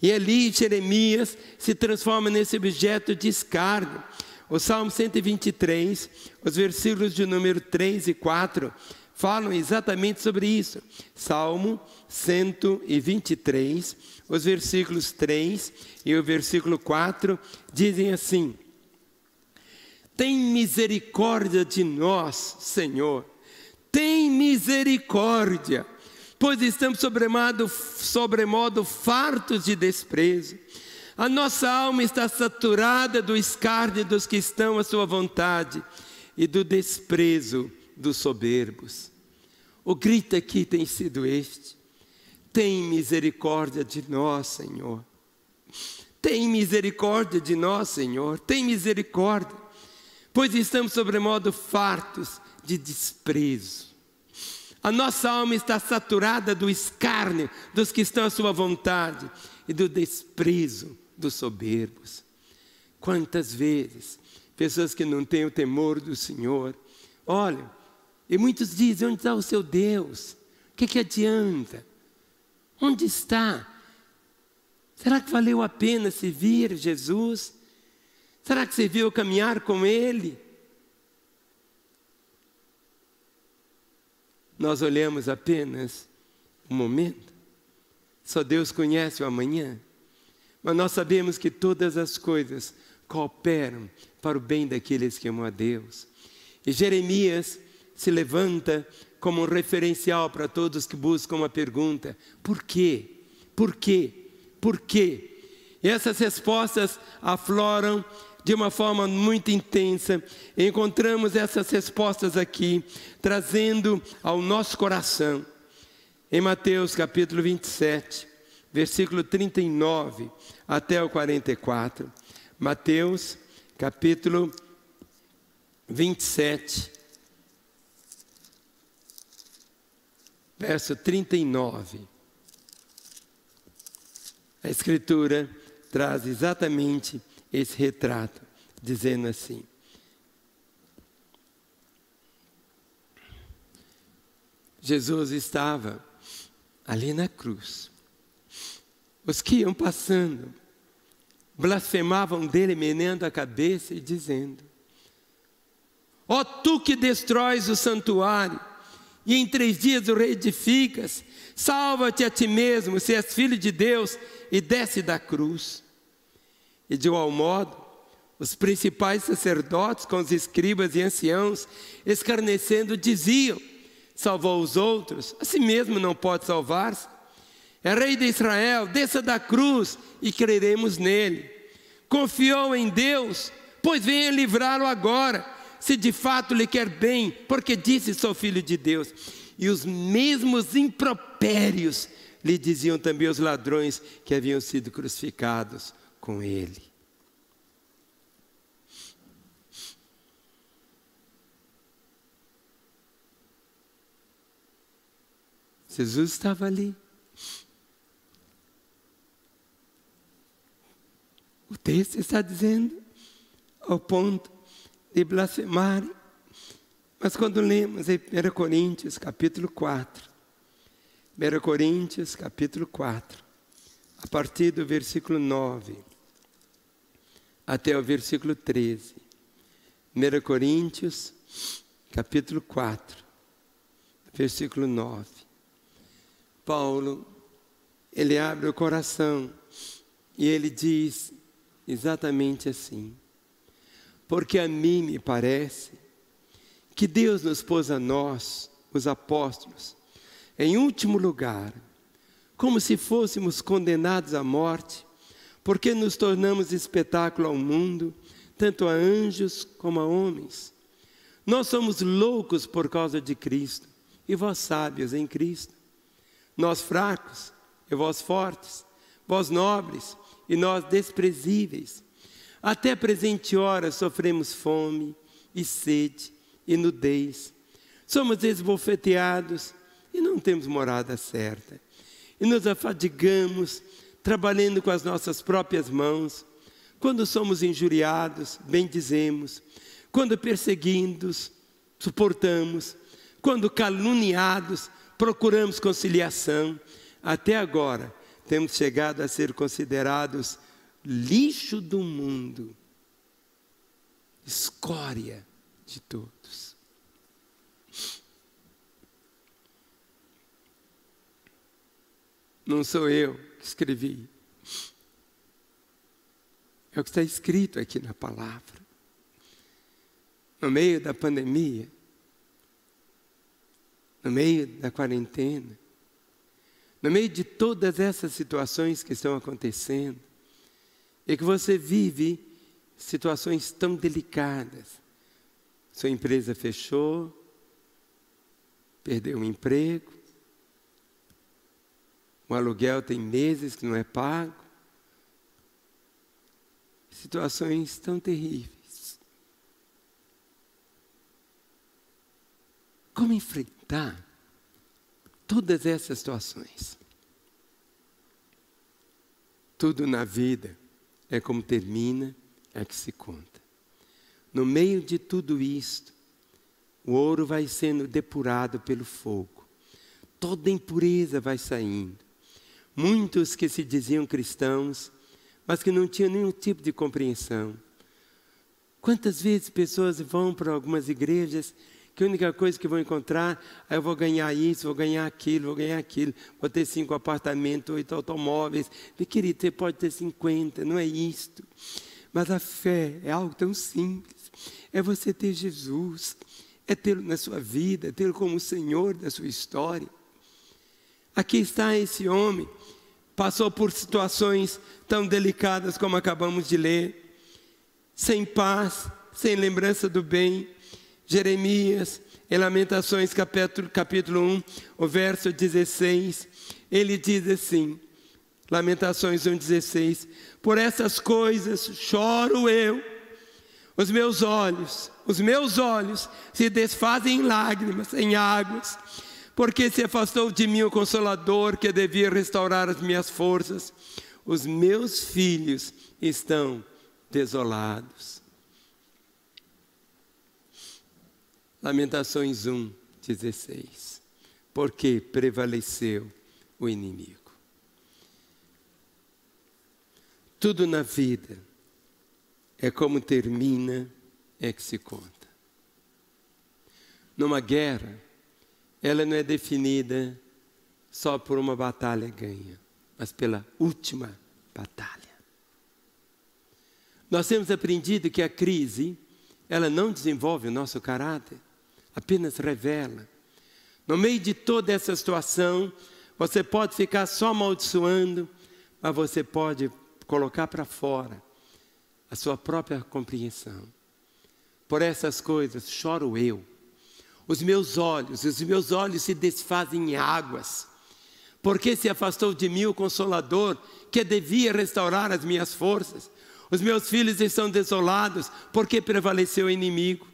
E ali Jeremias se transforma nesse objeto de escárnio. O Salmo 123, os versículos de número 3 e 4, falam exatamente sobre isso. Salmo 123, os versículos 3 e o versículo 4 dizem assim: tem misericórdia de nós, Senhor, tem misericórdia, pois estamos sobremodo fartos de desprezo. A nossa alma está saturada do escárnio dos que estão à sua vontade e do desprezo dos soberbos. O grito aqui tem sido este: tem misericórdia de nós, Senhor. Tem misericórdia de nós, Senhor. Tem misericórdia, pois estamos sobremodo fartos de desprezo. A nossa alma está saturada do escárnio dos que estão à sua vontade e do desprezo dos soberbos. Quantas vezes pessoas que não têm o temor do Senhor olham e muitos dizem: onde está o seu Deus? O que adianta? Onde está? Será que valeu a pena servir Jesus? Será que serviu caminhar com Ele? Nós olhamos apenas um momento. Só Deus conhece o amanhã. Mas nós sabemos que todas as coisas cooperam para o bem daqueles que amam a Deus. E Jeremias se levanta como um referencial para todos que buscam uma pergunta: por quê? Por quê? Por quê? E essas respostas afloram de uma forma muito intensa. E encontramos essas respostas aqui, trazendo ao nosso coração, em Mateus capítulo 27, versículo 39 até o 44. Mateus capítulo 27, verso 39. A Escritura traz exatamente esse retrato, dizendo assim: Jesus estava ali na cruz. Os que iam passando blasfemavam dele, meneando a cabeça e dizendo: ó tu que destróis o santuário e em 3 dias o reedificas, salva-te a ti mesmo, se és filho de Deus, e desce da cruz. E de igual modo, os principais sacerdotes com os escribas e anciãos, escarnecendo, diziam: salvou os outros, a si mesmo não pode salvar-se. É Rei de Israel, desça da cruz e creremos nele. Confiou em Deus, pois venha livrá-lo agora, se de fato lhe quer bem, porque disse: sou filho de Deus. E os mesmos impropérios lhe diziam também os ladrões que haviam sido crucificados com ele. Jesus estava ali. O texto está dizendo, ao ponto de blasfemar. Mas quando lemos em 1 Coríntios, capítulo 4, 1 Coríntios, capítulo 4, a partir do versículo 9 até o versículo 13. 1 Coríntios, capítulo 4, versículo 9. Paulo, ele abre o coração e ele diz exatamente assim: porque a mim me parece que Deus nos pôs a nós, os apóstolos, em último lugar, como se fôssemos condenados à morte, porque nos tornamos espetáculo ao mundo, tanto a anjos como a homens. Nós somos loucos por causa de Cristo, e vós sábios em Cristo. Nós fracos, e vós fortes, vós nobres, e nós desprezíveis. Até a presente hora sofremos fome, e sede, e nudez. Somos esbofeteados, e não temos morada certa. E nos afadigamos, trabalhando com as nossas próprias mãos. Quando somos injuriados, bendizemos. Quando perseguidos, suportamos. Quando caluniados, procuramos conciliação. Até agora, temos chegado a ser considerados lixo do mundo, escória de todos. Não sou eu que escrevi. É o que está escrito aqui na palavra. No meio da pandemia, no meio da quarentena, no meio de todas essas situações que estão acontecendo, e que você vive situações tão delicadas. Sua empresa fechou, perdeu um emprego, o aluguel tem meses que não é pago. Situações tão terríveis. Como enfrentar todas essas situações? Tudo na vida é como termina, é que se conta. No meio de tudo isto, o ouro vai sendo depurado pelo fogo. Toda impureza vai saindo. Muitos que se diziam cristãos, mas que não tinham nenhum tipo de compreensão. Quantas vezes pessoas vão para algumas igrejas que a única coisa que vão encontrar, eu vou ganhar isso, vou ganhar aquilo, vou ter 5 apartamentos, 8 automóveis. Meu querido, você pode ter 50, não é isto. Mas a fé é algo tão simples. É você ter Jesus, é tê-lo na sua vida, é tê-lo como o Senhor da sua história. Aqui está esse homem, passou por situações tão delicadas como acabamos de ler, sem paz, sem lembrança do bem. Jeremias, em Lamentações capítulo 1, o verso 16, ele diz assim, Lamentações 1,16, por essas coisas choro eu, os meus olhos se desfazem em lágrimas, em águas, porque se afastou de mim o Consolador que devia restaurar as minhas forças. Os meus filhos estão desolados. Lamentações 1,16. Porque prevaleceu o inimigo. Tudo na vida é como termina, é que se conta. Numa guerra, ela não é definida só por uma batalha ganha, mas pela última batalha. Nós temos aprendido que a crise, ela não desenvolve o nosso caráter, apenas revela. No meio de toda essa situação, Você pode ficar só amaldiçoando, mas você pode colocar para fora a sua própria compreensão. Por essas coisas choro eu. Os meus olhos se desfazem em águas. Porque se afastou de mim o Consolador, que devia restaurar as minhas forças. Os meus filhos estão desolados, porque prevaleceu o inimigo.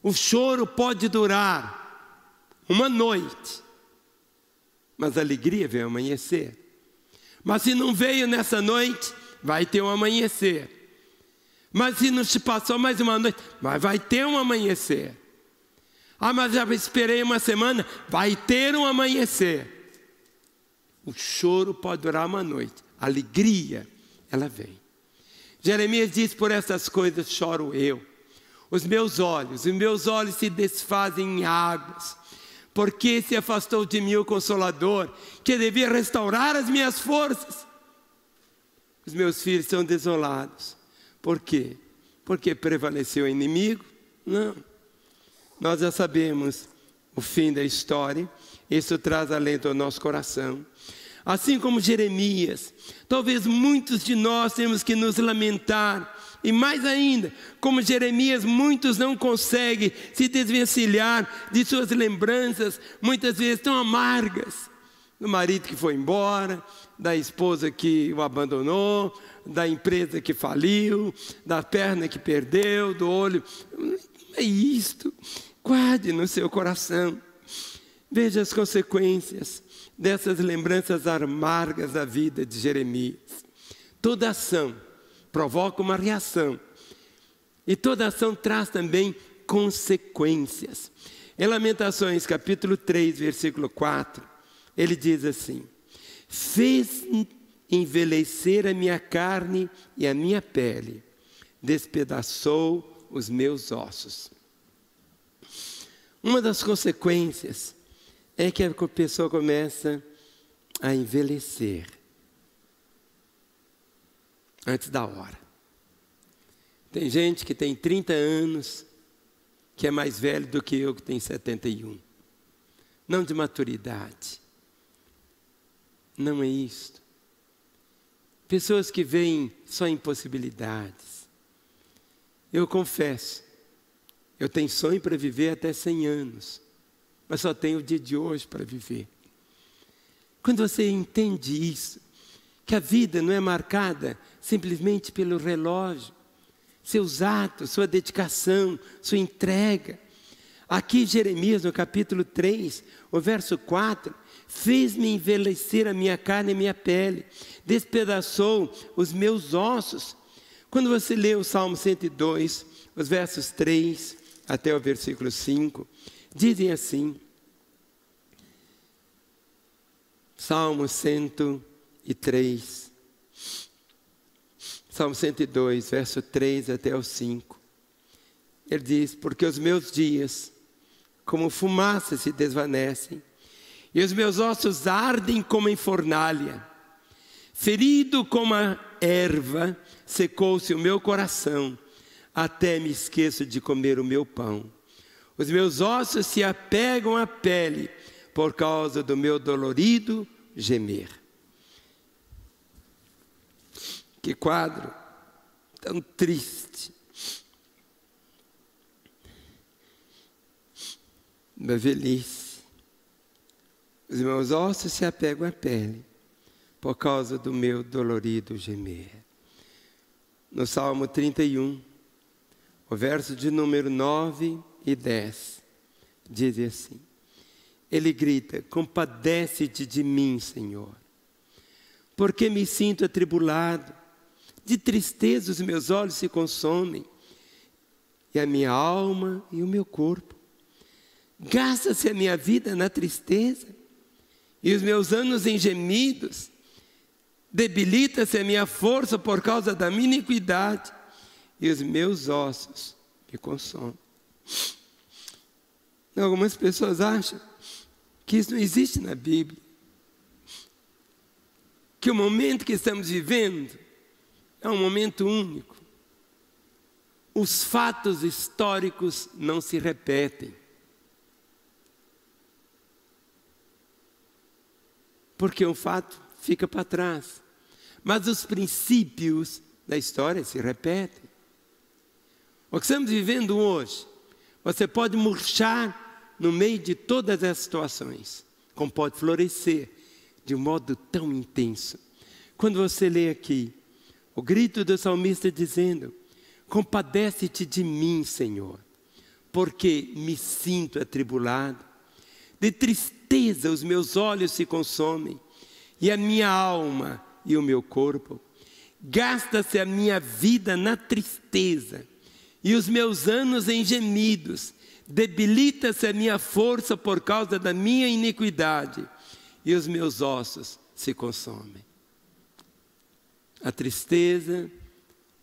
O choro pode durar uma noite, mas a alegria vem amanhecer. Mas se não veio nessa noite, vai ter um amanhecer. Mas se não se passou mais uma noite, mas vai ter um amanhecer. Ah, mas já esperei uma semana, vai ter um amanhecer. O choro pode durar uma noite, a alegria, ela vem. Jeremias diz, por essas coisas choro eu. Os meus olhos se desfazem em águas. Porque se afastou de mim o Consolador, que devia restaurar as minhas forças. Os meus filhos são desolados. Por quê? Porque prevaleceu o inimigo? Não. Nós já sabemos o fim da história. Isso traz alento ao nosso coração. Assim como Jeremias, talvez muitos de nós temos que nos lamentar. E mais ainda, como Jeremias, muitos não conseguem se desvencilhar de suas lembranças, muitas vezes tão amargas. Do marido que foi embora, da esposa que o abandonou, da empresa que faliu, da perna que perdeu, do olho. É isto. Guarde no seu coração. Veja as consequências dessas lembranças amargas da vida de Jeremias. Toda ação provoca uma reação. E toda ação traz também consequências. Em Lamentações, capítulo 3, versículo 4, ele diz assim: fez envelhecer a minha carne e a minha pele, despedaçou os meus ossos. Uma das consequências é que a pessoa começa a envelhecer antes da hora. Tem gente que tem 30 anos, que é mais velho do que eu, que tenho 71. Não de maturidade. Não é isto. Pessoas que veem só impossibilidades. Eu confesso, eu tenho sonho para viver até 100 anos, mas só tenho o dia de hoje para viver. Quando você entende isso, que a vida não é marcada simplesmente pelo relógio, seus atos, sua dedicação, sua entrega. Aqui Jeremias, no capítulo 3, o verso 4, fez-me envelhecer a minha carne e a minha pele, despedaçou os meus ossos. Quando você lê o Salmo 102, os versos 3 até o versículo 5, dizem assim, Salmo 103, Salmo 102, verso 3 até o 5. Ele diz, porque os meus dias, como fumaça, se desvanecem, e os meus ossos ardem como em fornalha. Ferido como a erva, secou-se o meu coração, até me esqueço de comer o meu pão. Os meus ossos se apegam à pele, por causa do meu dolorido gemer. Que quadro tão triste. Da velhice. Os meus ossos se apegam à pele, por causa do meu dolorido gemer. No Salmo 31, o verso de número 9 e 10, diz assim, ele grita, compadece-te de mim, Senhor, porque me sinto atribulado, de tristeza os meus olhos se consomem, e a minha alma e o meu corpo. Gasta-se a minha vida na tristeza, e os meus anos em gemidos, debilita-se a minha força por causa da minha iniquidade, e os meus ossos me consomem. Algumas pessoas acham que isso não existe na Bíblia, que o momento que estamos vivendo é um momento único. Os fatos históricos não se repetem. porque um fato fica para trás. Mas os princípios da história se repetem. O que estamos vivendo hoje, você pode murchar no meio de todas as situações, como pode florescer de um modo tão intenso. Quando você lê aqui, o grito do salmista dizendo: compadece-te de mim, Senhor, porque me sinto atribulado. De tristeza os meus olhos se consomem, e a minha alma e o meu corpo. Gasta-se a minha vida na tristeza, e os meus anos em gemidos. Debilita-se a minha força por causa da minha iniquidade, e os meus ossos se consomem. A tristeza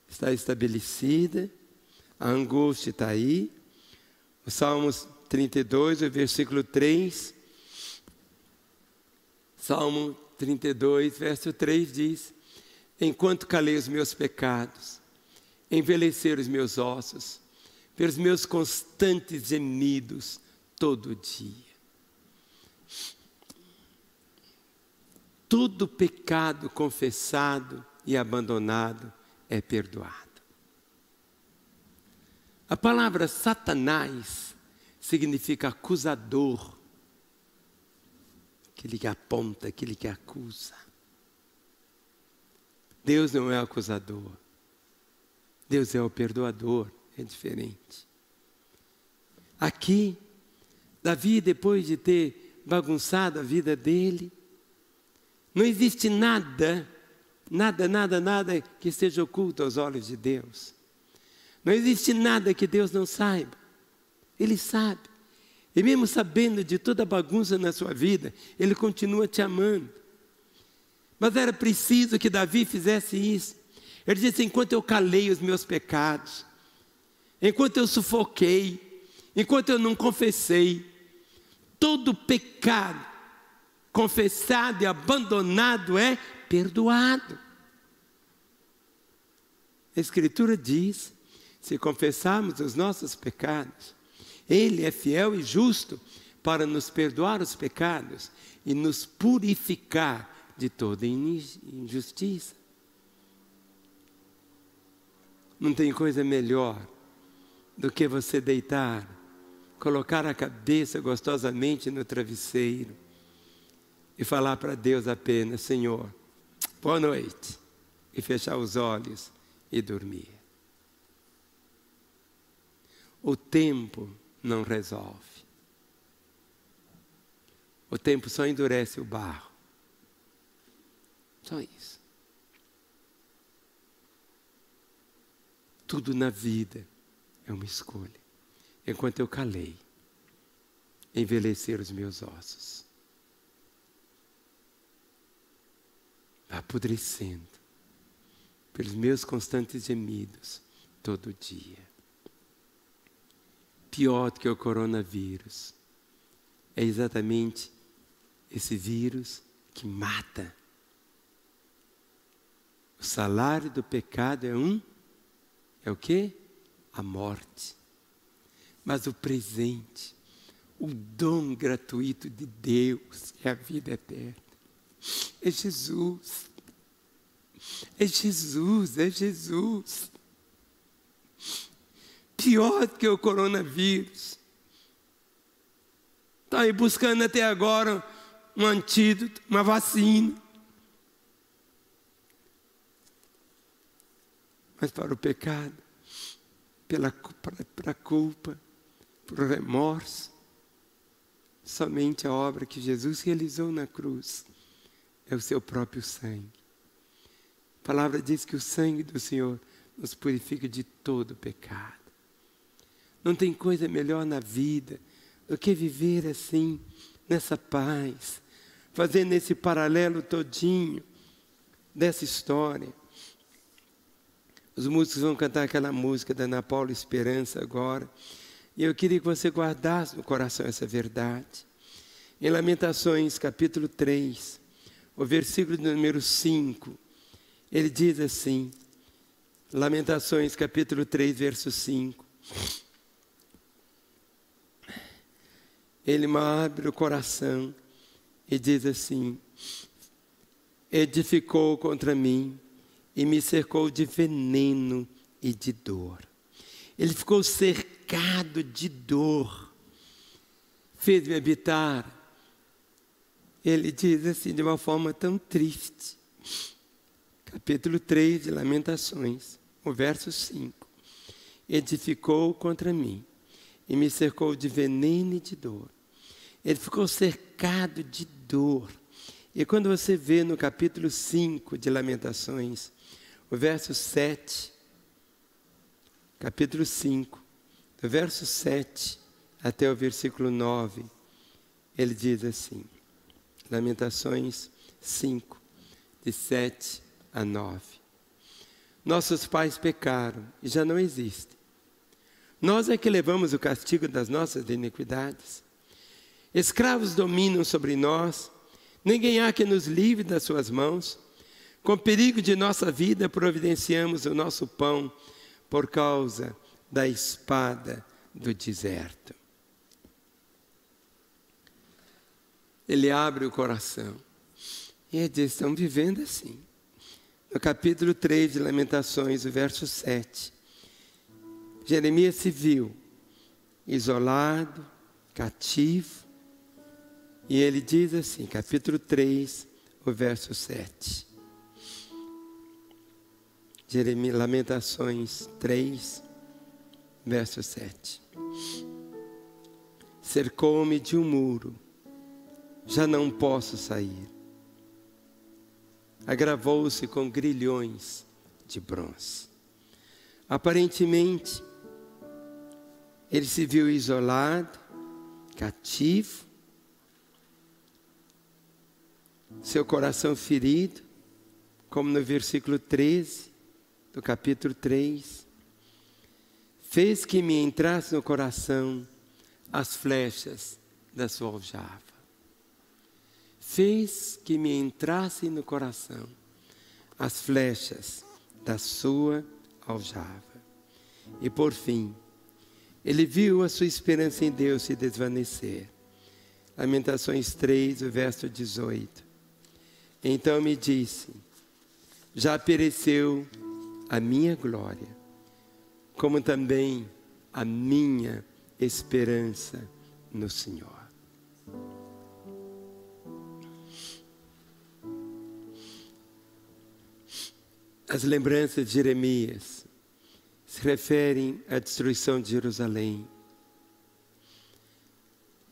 está estabelecida, a angústia está aí. O Salmos 32, o versículo 3. Salmo 32, verso 3 diz: enquanto calei os meus pecados, envelheceram os meus ossos, pelos meus constantes gemidos todo dia. Todo pecado confessado e abandonado é perdoado. A palavra Satanás significa acusador, aquele que aponta, aquele que acusa. Deus não é acusador, Deus é o perdoador, é diferente. Aqui, Davi, depois de ter bagunçado a vida dele, não existe nada que esteja oculto aos olhos de Deus. Não existe nada que Deus não saiba. Ele sabe. E mesmo sabendo de toda a bagunça na sua vida, Ele continua te amando. Mas era preciso que Davi fizesse isso. Ele disse: enquanto eu calei os meus pecados, enquanto eu sufoquei, enquanto eu não confessei, todo pecado confessado e abandonado é perdoado. A Escritura diz: se confessarmos os nossos pecados, Ele é fiel e justo para nos perdoar os pecados e nos purificar de toda injustiça. Não tem coisa melhor do que você deitar, colocar a cabeça gostosamente no travesseiro e falar para Deus apenas: Senhor, boa noite, e fechar os olhos e dormir. O tempo não resolve. O tempo só endurece o barro. Só isso. Tudo na vida é uma escolha. Enquanto eu calei, envelhecer os meus ossos, apodrecendo pelos meus constantes gemidos todo dia. Pior do que o coronavírus é exatamente esse vírus que mata. O salário do pecado é o quê? A morte. Mas o presente, o dom gratuito de Deus é a vida eterna. É Jesus. É Jesus, é Jesus. Pior do que o coronavírus. Está aí buscando até agora um antídoto, uma vacina. Mas para o pecado, para a culpa, para o remorso, somente a obra que Jesus realizou na cruz é o seu próprio sangue. A palavra diz que o sangue do Senhor nos purifica de todo pecado. Não tem coisa melhor na vida do que viver assim, nessa paz, fazendo esse paralelo todinho dessa história. Os músicos vão cantar aquela música da Ana Paula Esperança agora. E eu queria que você guardasse no coração essa verdade. Em Lamentações, capítulo 3, o versículo número 5, ele diz assim, Lamentações, capítulo 3, verso 5. Ele abre o coração e diz assim: edificou contra mim e me cercou de veneno e de dor. Ele ficou cercado de dor. Fez-me habitar. Ele diz assim de uma forma tão triste. Capítulo 3 de Lamentações, o verso 5. Edificou contra mim e me cercou de veneno e de dor. Ele ficou cercado de dor. E quando você vê no capítulo 5 de Lamentações, o verso 7, capítulo 5, do verso 7 até o versículo 9, ele diz assim, Lamentações 5, de 7 a 9. Nossos pais pecaram e já não existem. Nós é que levamos o castigo das nossas iniquidades. Escravos dominam sobre nós, ninguém há que nos livre das suas mãos. Com perigo de nossa vida, providenciamos o nosso pão por causa da espada do deserto. Ele abre o coração e ele diz, estão vivendo assim. No capítulo 3 de Lamentações, o verso 7, Jeremias se viu isolado, cativo, e ele diz assim, capítulo 3, o verso 7. Lamentações 3, verso 7. Cercou-me de um muro, já não posso sair. Agravou-se com grilhões de bronze. Aparentemente, ele se viu isolado, cativo, seu coração ferido, como no versículo 13 do capítulo 3. Fez que me entrasse no coração as flechas da sua aljava. Fez que me entrasse no coração as flechas da sua aljava. E por fim, ele viu a sua esperança em Deus se desvanecer. Lamentações 3, o verso 18. Então me disse, já pereceu a minha glória, como também a minha esperança no Senhor. As lembranças de Jeremias se referem à destruição de Jerusalém.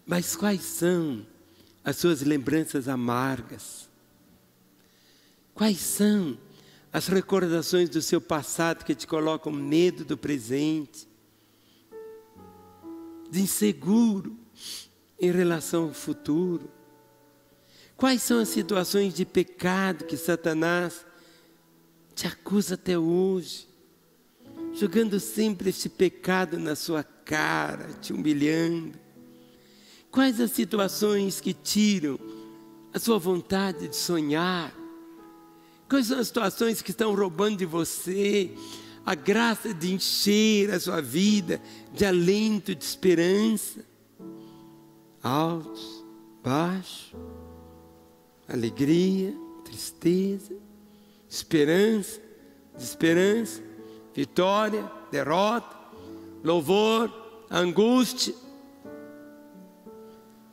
Mas quais são as suas lembranças amargas? Quais são as recordações do seu passado que te colocam medo do presente, de inseguro em relação ao futuro? Quais são as situações de pecado que Satanás te acusa até hoje, jogando sempre este pecado na sua cara, te humilhando? Quais as situações que tiram a sua vontade de sonhar? Quais são as situações que estão roubando de você a graça de encher a sua vida de alento, de esperança? Altos, baixos, alegria, tristeza, esperança, desesperança, vitória, derrota, louvor, angústia.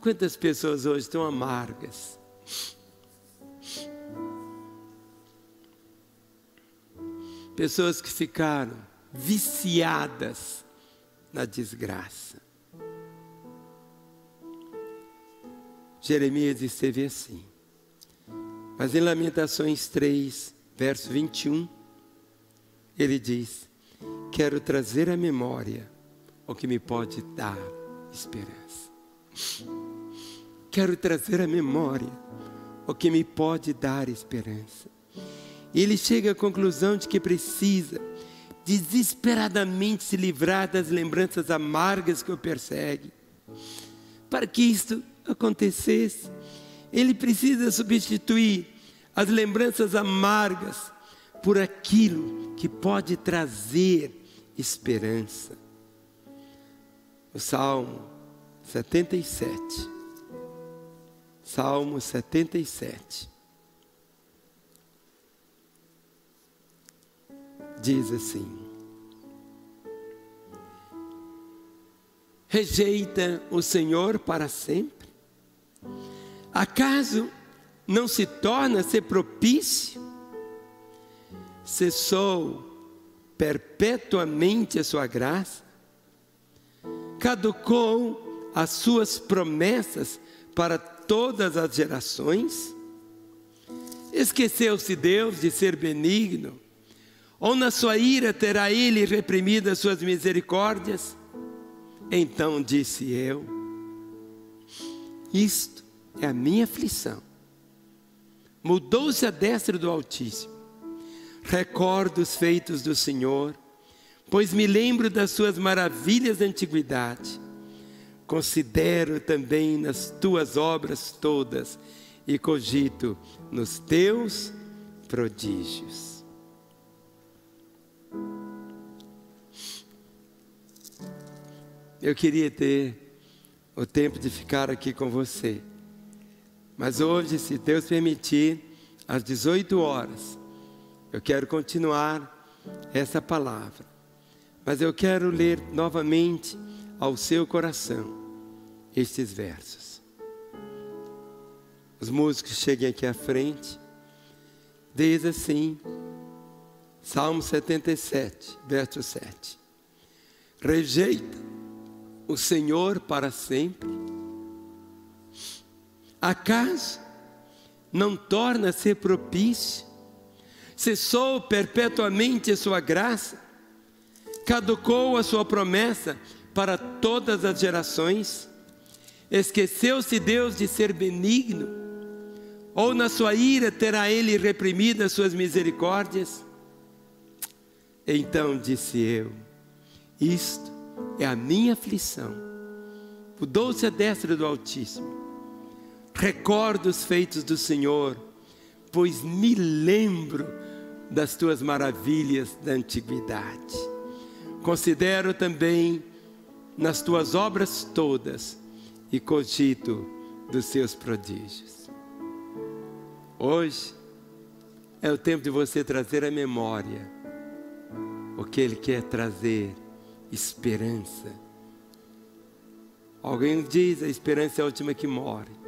Quantas pessoas hoje estão amargas? Pessoas que ficaram viciadas na desgraça. Jeremias esteve assim. Mas em Lamentações 3, verso 21, ele diz, quero trazer à memória o que me pode dar esperança. Quero trazer à memória o que me pode dar esperança. E ele chega à conclusão de que precisa desesperadamente se livrar das lembranças amargas que o perseguem. Para que isto acontecesse, ele precisa substituir as lembranças amargas por aquilo que pode trazer esperança. O Salmo 77. Salmo 77. diz assim: rejeita o Senhor para sempre? Acaso não se torna a ser propício? Cessou perpetuamente a sua graça? Caducou as suas promessas para todas as gerações? Esqueceu-se Deus de ser benigno? Ou na sua ira terá ele reprimido as suas misericórdias? Então disse eu: isto é a minha aflição. Mudou-se a destra do Altíssimo. Recordo os feitos do Senhor, pois me lembro das suas maravilhas da antiguidade. Considero também nas tuas obras todas e cogito nos teus prodígios. Eu queria ter o tempo de ficar aqui com você, mas hoje, se Deus permitir, às 18 horas, eu quero continuar essa palavra, mas eu quero ler novamente ao seu coração estes versos. Os músicos cheguem aqui à frente. Diz assim, Salmo 77, verso 7. Rejeita o Senhor para sempre? Acaso não torna a ser propício? Cessou perpetuamente a sua graça? Caducou a sua promessa para todas as gerações? Esqueceu-se Deus de ser benigno? Ou na sua ira terá ele reprimido as suas misericórdias? Então disse eu: isto é a minha aflição. Mudou-se a destra do Altíssimo. Recordo os feitos do Senhor, pois me lembro das tuas maravilhas da antiguidade. Considero também nas tuas obras todas e cogito dos seus prodígios. Hoje é o tempo de você trazer à memória o que Ele quer trazer: esperança. Alguém diz: a esperança é a última que morre.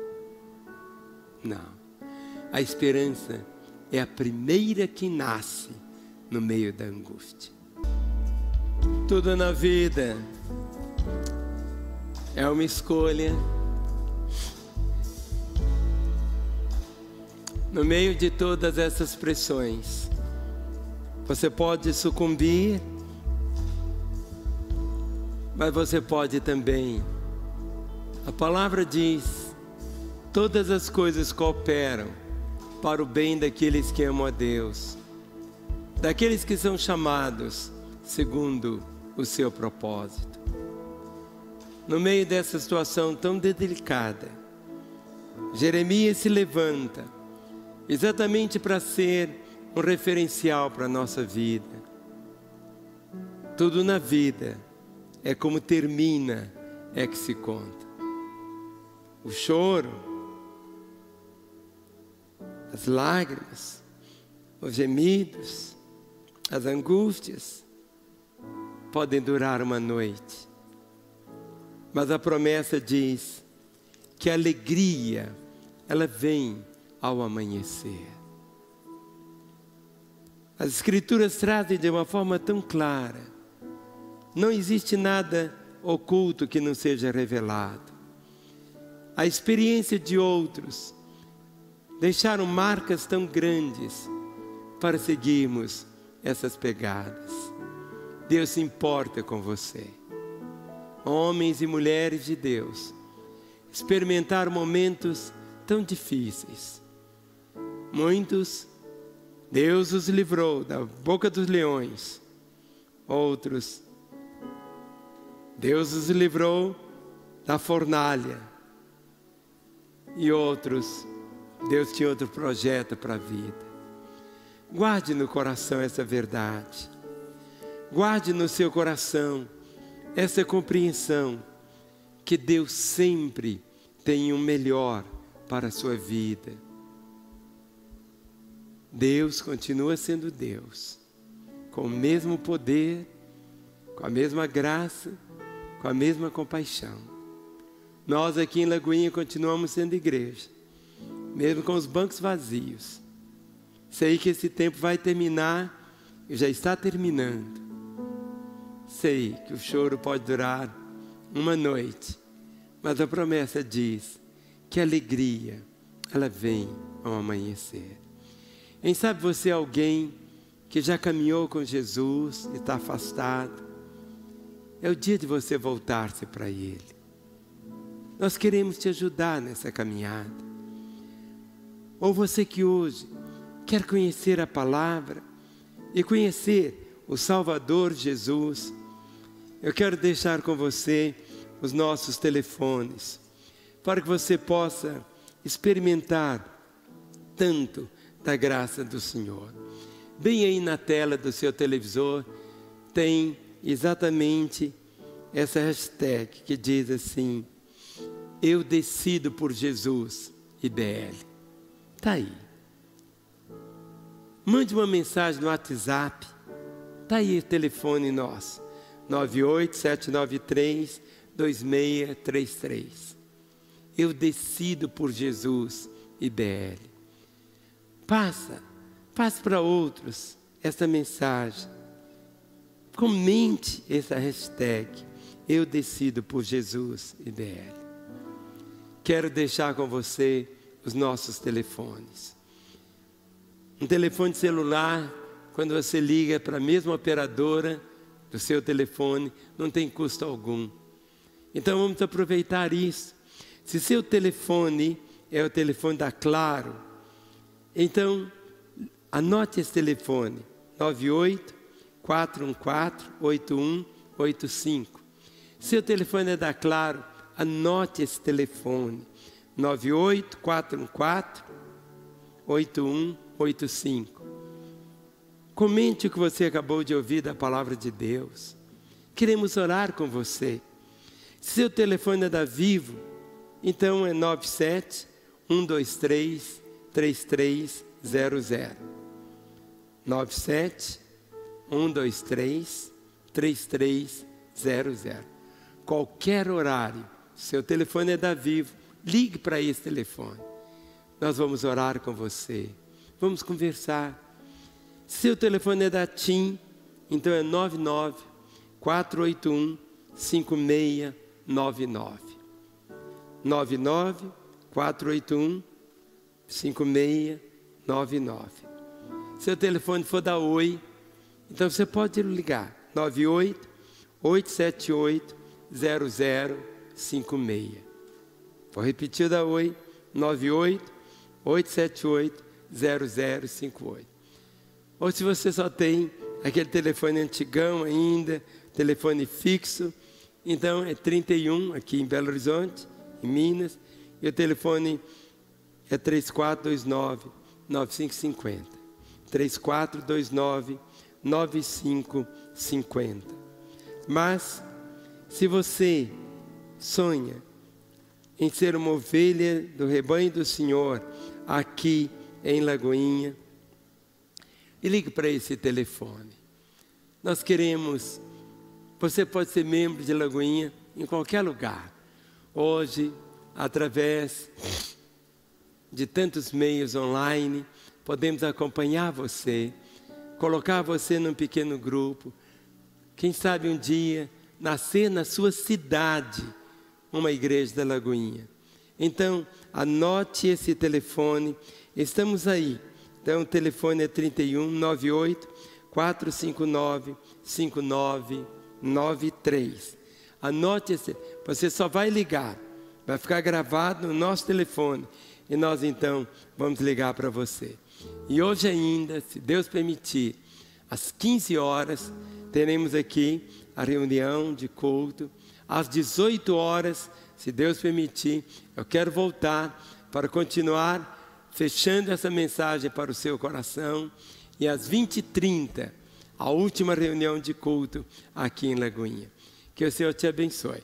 Não, a esperança é a primeira que nasce no meio da angústia. Tudo na vida é uma escolha. No meio de todas essas pressões, você pode sucumbir, mas você pode também. A palavra diz: todas as coisas cooperam para o bem daqueles que amam a Deus, daqueles que são chamados segundo o seu propósito. No meio dessa situação tão delicada, Jeremias se levanta exatamente para ser um referencial para a nossa vida. Tudo na vida é como termina, é que se conta. O choro, as lágrimas, os gemidos, as angústias podem durar uma noite, mas a promessa diz que a alegria, ela vem ao amanhecer. As Escrituras trazem de uma forma tão clara: não existe nada oculto que não seja revelado. A experiência de outros deixaram marcas tão grandes para seguirmos essas pegadas. Deus se importa com você. Homens e mulheres de Deus experimentaram momentos tão difíceis. Muitos, Deus os livrou da boca dos leões. Outros, Deus os livrou da fornalha. E outros, Deus tinha outro projeto para a vida. Guarde no coração essa verdade. Guarde no seu coração essa compreensão que Deus sempre tem o melhor para a sua vida. Deus continua sendo Deus. com o mesmo poder, com a mesma graça, com a mesma compaixão. Nós aqui em Lagoinha continuamos sendo igreja, mesmo com os bancos vazios. Sei que esse tempo vai terminar e já está terminando. Sei que o choro pode durar uma noite, mas a promessa diz que a alegria, ela vem ao amanhecer. Quem sabe você é alguém que já caminhou com Jesus e está afastado? É o dia de você voltar-se para Ele. Nós queremos te ajudar nessa caminhada. Ou você que hoje quer conhecer a palavra e conhecer o Salvador Jesus, eu quero deixar com você os nossos telefones, para que você possa experimentar tanto da graça do Senhor. Bem aí na tela do seu televisor tem exatamente essa hashtag que diz assim: eu decido por Jesus IBL. Está aí. Mande uma mensagem no WhatsApp. Está aí o telefone nosso, 987932633. Eu decido por Jesus IBL. Passe para outros essa mensagem. Comente essa hashtag, eu decido por Jesus IBL. Quero deixar com você os nossos telefones. Um telefone celular, quando você liga para a mesma operadora do seu telefone, não tem custo algum. Então vamos aproveitar isso. Se seu telefone é o telefone da Claro, então anote esse telefone, 98-414-8185. Seu telefone é da Claro, anote esse telefone, 98-414-8185. Comente o que você acabou de ouvir da palavra de Deus. Queremos orar com você. Se seu telefone é da Vivo, então é 97-123-3300. 97-123-3300. Qualquer horário, seu telefone é da Vivo, ligue para esse telefone. Nós vamos orar com você. Vamos conversar. Se seu telefone é da TIM, então é 99-481-5699. 99-481-5699. Se seu telefone for da Oi, então você pode ligar, 98-878-0056. Vou repetir da Oi, 98-878-0058. Ou se você só tem aquele telefone antigão ainda, telefone fixo, então é 31 aqui em Belo Horizonte, em Minas, e o telefone é 3429-9550. 3429-9550. Mas, se você sonha em ser uma ovelha do rebanho do Senhor aqui em Lagoinha, e ligue para esse telefone. Nós queremos, você pode ser membro de Lagoinha em qualquer lugar. Hoje, através de tantos meios online, podemos acompanhar você, colocar você num pequeno grupo. Quem sabe um dia nascer na sua cidade uma igreja da Lagoinha. Então, anote esse telefone, estamos aí. Então, o telefone é 31-98-459-5993. Anote esse, você só vai ligar, vai ficar gravado no nosso telefone. E nós, então, vamos ligar para você. E hoje ainda, se Deus permitir, às 15 horas, teremos aqui a reunião de culto. Às 18 horas, se Deus permitir, eu quero voltar para continuar fechando essa mensagem para o seu coração. E às 20h30, a última reunião de culto aqui em Lagoinha. Que o Senhor te abençoe.